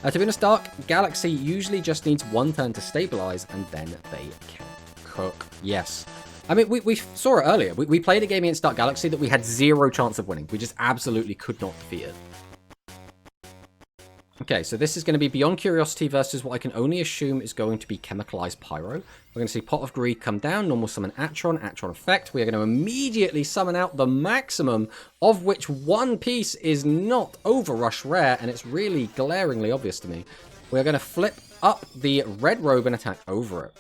To be honest, Dark Galaxy usually just needs 1 turn to stabilize, and then they can cook. Yes. I mean, we saw it earlier. We played a game against Dark Galaxy that we had 0 chance of winning. We just absolutely could not defeat it. Okay, so this is going to be Beyond Curiosity versus what I can only assume is going to be Chemicalized Pyro. We're going to see Pot of Greed come down, normal summon Atron effect. We are going to immediately summon out the maximum, of which 1 piece is not Overrush rare, and it's really glaringly obvious to me. We are going to flip up the Red Robe and attack over it.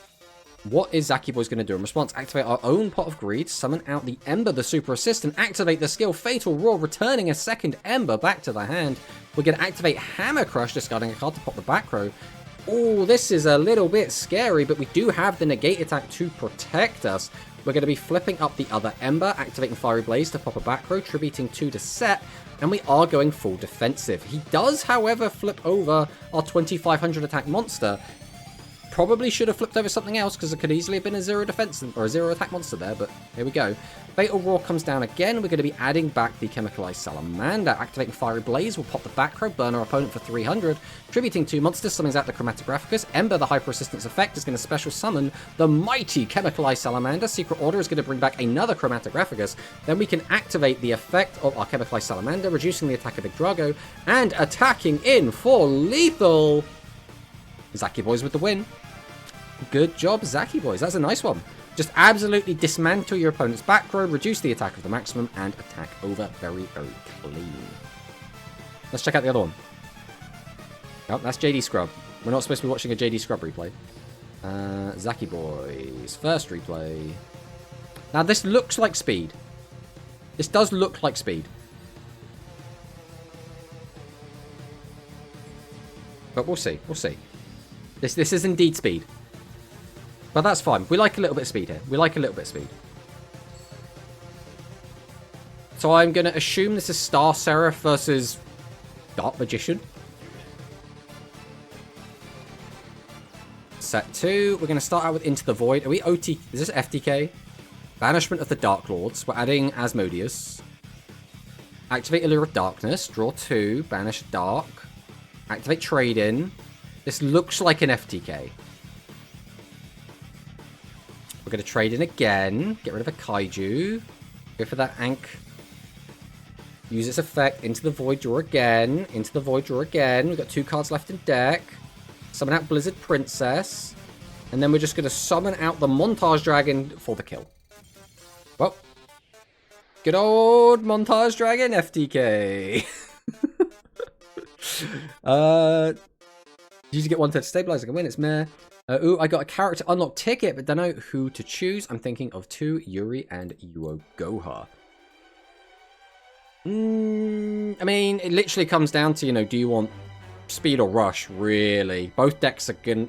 What is Zaki Boys going to do in response? Activate our own Pot of Greed, summon out the Ember, the Super Assistant, activate the skill Fatal Roar, returning a second Ember back to the hand. We're going to activate Hammer Crush, discarding a card to pop the back row. Oh, this is a little bit scary, but we do have the Negate attack to protect us. We're going to be flipping up the other Ember, activating Fiery Blaze to pop a back row, tributing 2 to set, and we are going full defensive. He does, however, flip over our 2500 attack monster. Probably should have flipped over something else, because it could easily have been a 0 defense or a 0 attack monster there, but here we go. Fatal Roar comes down again. We're going to be adding back the Chemicalized Salamander. Activating Fiery Blaze will pop the back row, burn our opponent for 300. Tributing 2 monsters, summons out the Chromatographicus. Ember, the Hyper Resistance effect, is going to special summon the mighty Chemicalized Salamander. Secret Order is going to bring back another Chromatographicus. Then we can activate the effect of our Chemicalized Salamander, reducing the attack of Big Drago, and attacking in for lethal. Zaki Boys with the win. Good job, Zaki Boys. That's a nice one. Just absolutely dismantle your opponent's back row, reduce the attack of the maximum, and attack over very, very clean. Let's check out the other one. Oh, that's JD Scrub. We're not supposed to be watching a JD Scrub replay. Zaki Boys. First replay. Now, this looks like speed. This does look like speed. But we'll see. We'll see. This is indeed speed. But that's fine. We like a little bit of speed here. We like a little bit of speed. So I'm going to assume this is Star Seraph versus Dark Magician. Set 2. We're going to start out with Into the Void. Are we OT? Is this FTK? Banishment of the Dark Lords. We're adding Asmodeus. Activate Allure of Darkness. Draw 2. Banish Dark. Activate Trade-In. This looks like an FTK. We're going to trade in again. Get rid of a Kaiju. Go for that Ankh. Use its effect. Into the Void. Draw again. Into the Void. Draw again. We've got 2 cards left in deck. Summon out Blizzard Princess. And then we're just going to summon out the Montage Dragon for the kill. Well. Good old Montage Dragon FTK. Did you get 1 turn to stabilize? I can win. It's meh. Ooh, I got a character unlock ticket, but don't know who to choose. I'm thinking of 2, Yuri and Yuo Goha. I mean, it literally comes down to, you know, do you want speed or rush, really? Both decks are good.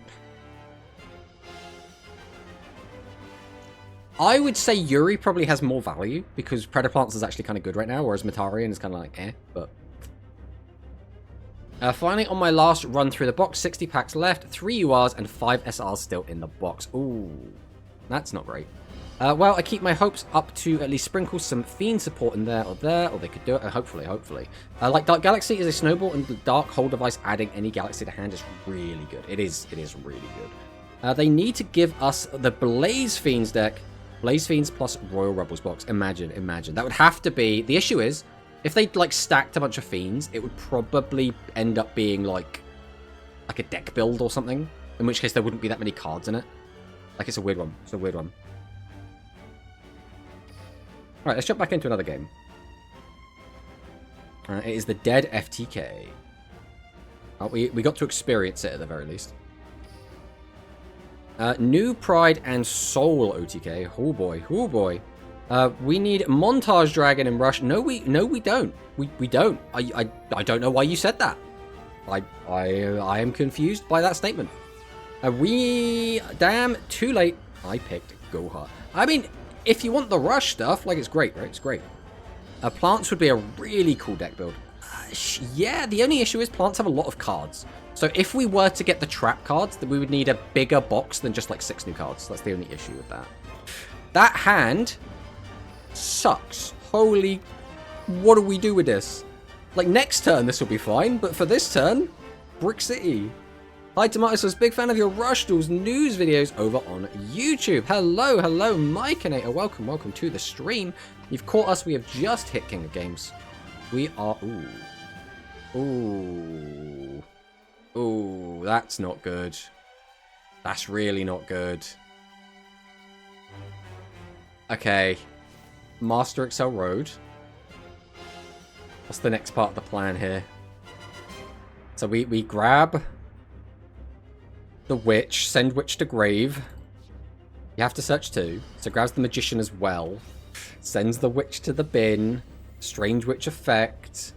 I would say Yuri probably has more value, because Predaplants is actually kind of good right now, whereas Metarian is kind of like, eh, but... finally, on my last run through the box, 60 packs left, 3 URs and 5 SRs still in the box. Ooh, that's not great. Well, I keep my hopes up to at least sprinkle some Fiend support in there, or they could do it, hopefully. Like Dark Galaxy is a snowball, and the Dark Hold device adding any Galaxy to hand is really good. It is really good. They need to give us the Blaze Fiends deck, Blaze Fiends plus Royal Rebels box. Imagine. That would have to be, the issue is, if they, like, stacked a bunch of Fiends, it would probably end up being, like, like a deck build or something. In which case there wouldn't be that many cards in it. Like, it's a weird one. It's a weird one. Alright, let's jump back into another game. It is the Dead FTK. Oh, we got to experience it at the very least. New Pride and Soul OTK. Oh boy, oh boy. We need Montage Dragon and Rush. No, we don't. We don't. I don't know why you said that. I am confused by that statement. Damn, too late. I picked Gohar. I mean, if you want the Rush stuff, like, it's great, right? It's great. Plants would be a really cool deck build. Yeah, the only issue is plants have a lot of cards. So if we were to get the trap cards, then we would need a bigger box than just like 6 new cards. That's the only issue with that. That hand sucks. Holy, what do we do with this? Like, next turn this will be fine, but for this turn, Brick City. Hi Tomato, big fan of your Rush Duels news videos over on YouTube. Hello, Myconator. Welcome to the stream. You've caught us. We have just hit King of Games. We are... Ooh, that's not good. That's really not good. Okay. Master Excel Road. What's the next part of the plan here? So we grab the Witch, send Witch to grave. You have to search too. So grabs the Magician as well. Sends the Witch to the bin. Strange Witch effect.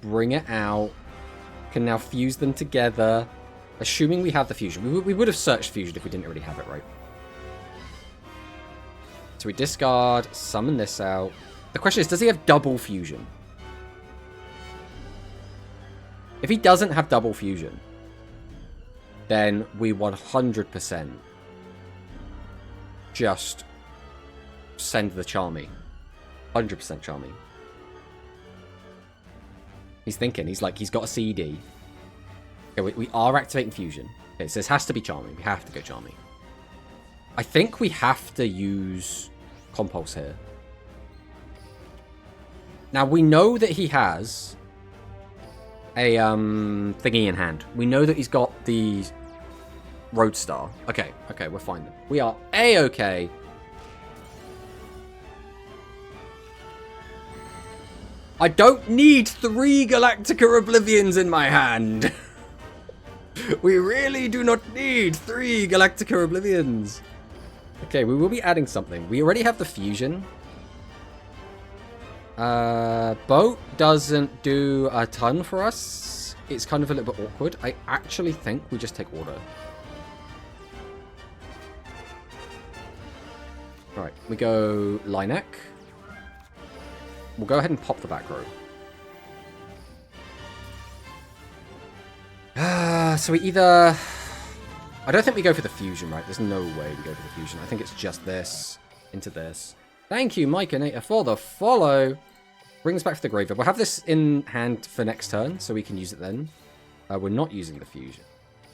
Bring it out. Can now fuse them together. Assuming we have the fusion. We would have searched fusion if we didn't already have it, right? So we discard, summon this out. The question is, does he have double fusion? If he doesn't have double fusion, then we 100% just send the Charmy. 100% Charmy. He's thinking. He's like, he's got a CD. Okay, we are activating fusion. Okay, it says has to be Charmy. We have to go Charmy. I think we have to use Compulse here. Now, we know that he has a thingy in hand. We know that he's got the Roadstar. Okay, we're fine then. We are A-okay. I don't need 3 Galactica Oblivions in my hand. We really do not need 3 Galactica Oblivions. Okay, we will be adding something. We already have the fusion. Boat doesn't do a ton for us. It's kind of a little bit awkward. I actually think we just take order. Alright, we go Linek. We'll go ahead and pop the back row. So we either... I don't think we go for the fusion, right? There's no way we go for the fusion. I think it's just this into this. Thank you, Myconator, for the follow. Brings back to the graveyard. We'll have this in hand for next turn, so we can use it then. We're not using the fusion.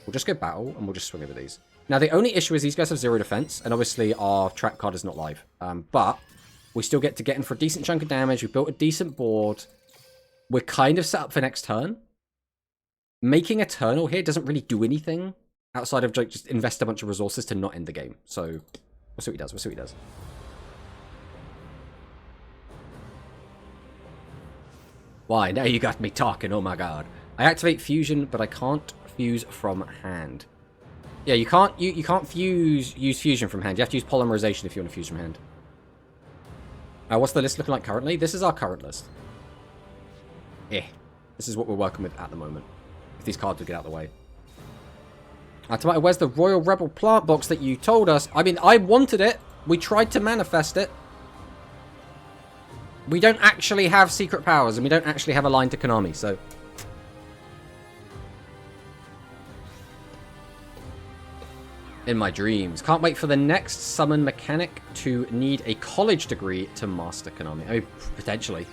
We'll just go battle, and we'll just swing over these. Now, the only issue is these guys have 0 defense, and obviously our trap card is not live. But we still get to get in for a decent chunk of damage. We've built a decent board. We're kind of set up for next turn. Making Eternal here doesn't really do anything outside of just invest a bunch of resources to not end the game. So we'll see what he does. We'll see what he does. Why? Now you got me talking. Oh my god. I activate fusion, but I can't fuse from hand. Yeah, you can't use fusion from hand. You have to use polymerization if you want to fuse from hand. What's the list looking like currently? This is our current list. This is what we're working with at the moment. If these cards would get out of the way. Tomato, where's the Royal Rebel plant box that you told us? I mean, I wanted it. We tried to manifest it. We don't actually have secret powers, and we don't actually have a line to Konami, so... In my dreams. Can't wait for the next summon mechanic to need a college degree to master Konami. I mean, potentially.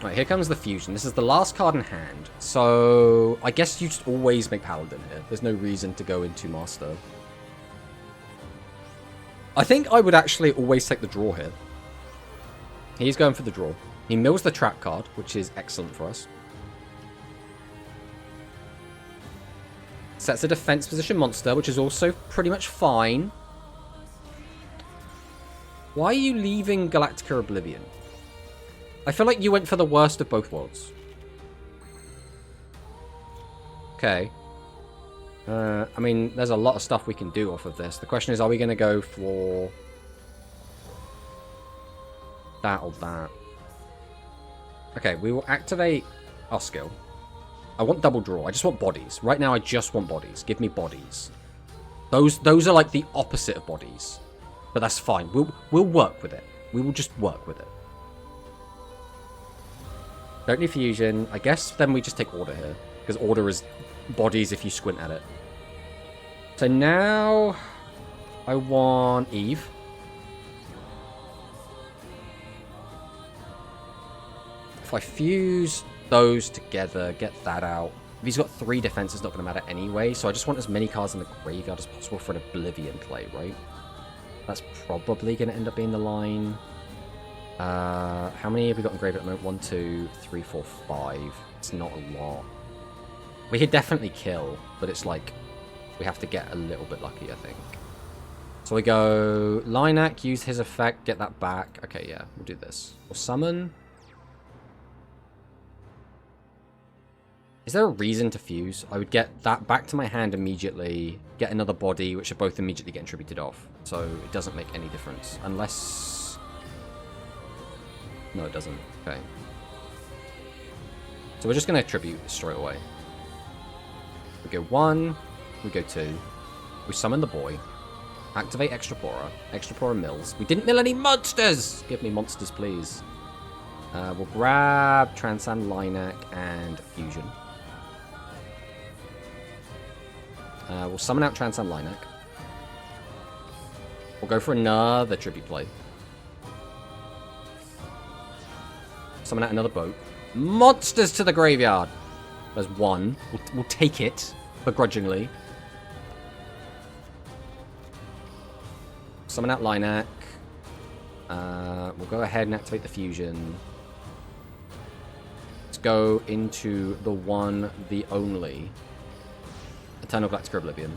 Right, here comes the fusion. This is the last card in hand. So, I guess you just always make Paladin here. There's no reason to go into Master. I think I would actually always take the draw here. He's going for the draw. He mills the trap card, which is excellent for us. Sets a defense position monster, which is also pretty much fine. Why are you leaving Galactica Oblivion? I feel like you went for the worst of both worlds. Okay. I mean, there's a lot of stuff we can do off of this. The question is, are we going to go for that or that? Okay, we will activate our skill. I want double draw. I just want bodies. Right now, I just want bodies. Give me bodies. Those are like the opposite of bodies. But that's fine. We'll work with it. We will just work with it. Don't need fusion. I guess then we just take order here. Because order is bodies if you squint at it. So now I want Eve. If I fuse those together, get that out. If he's got 3 defense, it's not going to matter anyway. So I just want as many cards in the graveyard as possible for an Oblivion play, right? That's probably going to end up being the line. How many have we got in graveyard at the moment? 1, 2, 3, 4, 5. It's not a lot. We could definitely kill, but it's like we have to get a little bit lucky, I think. So we go Linak, use his effect, get that back. Okay, yeah, we'll do this. We'll summon. Is there a reason to fuse? I would get that back to my hand immediately, get another body, which are both immediately getting tributed off. So it doesn't make any difference. Unless... No, it doesn't. Okay. So we're just going to tribute straight away. We go 1, we go 2. We summon the boy. Activate Extrapora. Extrapora mills. We didn't mill any monsters! Give me monsters, please. We'll grab Transcend, Linak, and Fusion. We'll summon out Transcend Linak. We'll go for another tribute play. Summon out another boat. Monsters to the graveyard! There's 1. We'll take it, begrudgingly. Summon out Linak. We'll go ahead and activate the fusion. Let's go into the one, the only. Eternal Galactica Oblivion.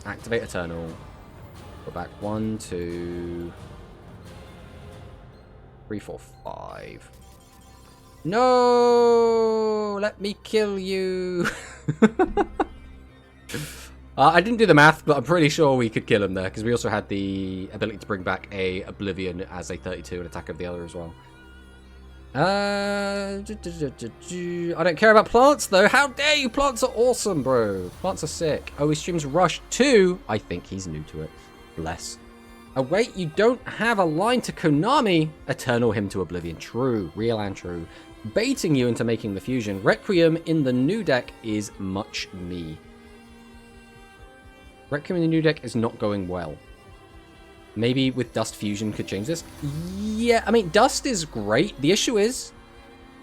Activate Eternal. Go back 1, 2, 3, 4, 5. No! Let me kill you! I didn't do the math, but I'm pretty sure we could kill him there, because we also had the ability to bring back a Oblivion as a 32 and attack of the other as well. I don't care about plants, though. How dare you? Plants are awesome, bro. Plants are sick. Oh, he streams Rush 2. I think he's new to it. Bless. Oh, wait, you don't have a line to Konami. Eternal him to Oblivion. True. Real and true. Baiting you into making the fusion. Requiem in the new deck is much me. Requiem in the new deck is not going well. Maybe with Dust Fusion could change this. Yeah, I mean, Dust is great. The issue is,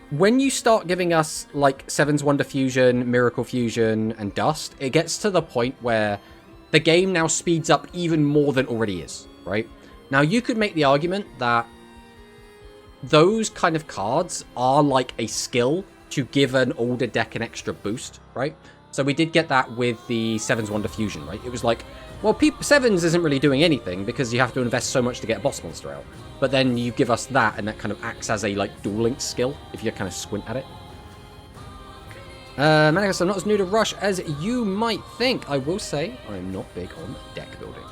when you start giving us, like, Seven's Wonder Fusion, Miracle Fusion, and Dust, it gets to the point where the game now speeds up even more than already is, right? Now, you could make the argument that those kind of cards are like a skill to give an older deck an extra boost, right? So we did get that with the Seven's Wonder Fusion, right? It was like, well, Sevens isn't really doing anything because you have to invest so much to get a boss monster out. But then you give us that, and that kind of acts as a, like, Duel Link skill, if you kind of squint at it. Manigus, I'm not as new to Rush as you might think. I will say, I'm not big on deck building.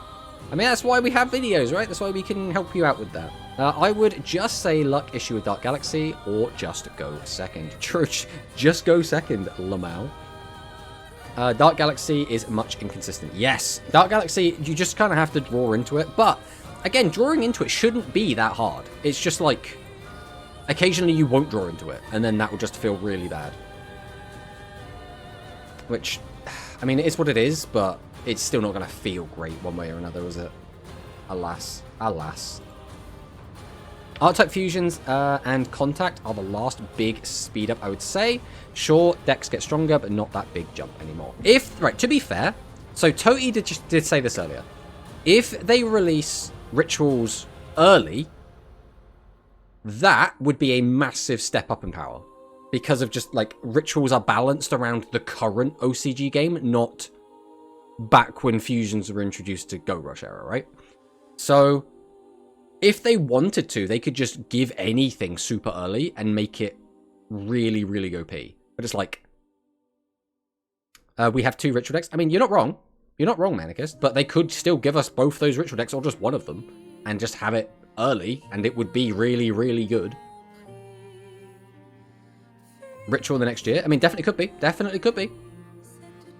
I mean, that's why we have videos, right? That's why we can help you out with that. I would just say luck issue with Dark Galaxy, or just go second. Church, just go second, Lamau. Dark Galaxy is much inconsistent. Yes, Dark Galaxy, you just kind of have to draw into it. But, again, drawing into it shouldn't be that hard. It's just like, occasionally you won't draw into it, and then that will just feel really bad. Which, I mean, it is what it is, but it's still not going to feel great one way or another, is it? Alas. Alas. Archetype fusions and contact are the last big speed up, I would say. Sure, decks get stronger, but not that big jump anymore. Right, to be fair, so Toti did say this earlier. If they release rituals early, that would be a massive step up in power. because of just like rituals are balanced around the current OCG game, not back when fusions were introduced to Go Rush era, right? So if they wanted to, they could just give anything super early and make it really, really OP. But it's like, we have 2 ritual decks. I mean, you're not wrong. You're not wrong, Manicus. But they could still give us both those ritual decks, or just one of them, and just have it early, and it would be really, really good. Ritual the next year? I mean, definitely could be. Definitely could be.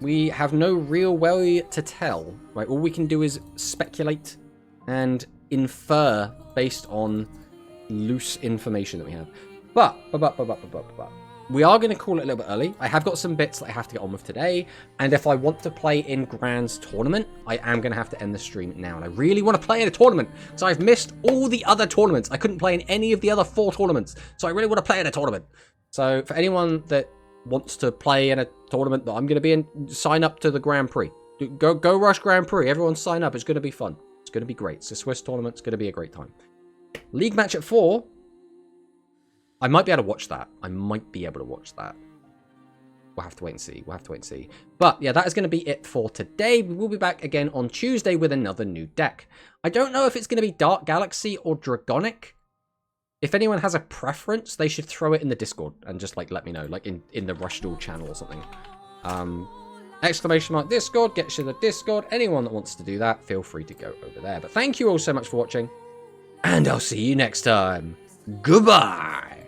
We have no real way to tell, right? All we can do is speculate and infer based on loose information that we have. But we are going to call it a little bit early. I have got some bits that I have to get on with today, and if I want to play in Grand's tournament, I am going to have to end the stream now. And I really want to play in a tournament, because I've missed all the other tournaments. I couldn't play in any of the other 4 tournaments, so I really want to play in a tournament. So for anyone that wants to play in a tournament that I'm going to be in, sign up to the Grand Prix. Go Rush Grand Prix. Everyone sign up. It's going to be fun. It's going to be great. It's a Swiss tournament. It's going to be a great time. League match at 4. I might be able to watch that. We'll have to wait and see. But yeah, that is going to be it for today. We will be back again on Tuesday with another new deck. I don't know if it's going to be Dark Galaxy or Dragonic. If anyone has a preference, they should throw it in the Discord and just like let me know, like in the Rush Duel channel or something. Exclamation mark Discord, get you the Discord. Anyone that wants to do that, feel free to go over there. But thank you all so much for watching, and I'll see you next time. Goodbye.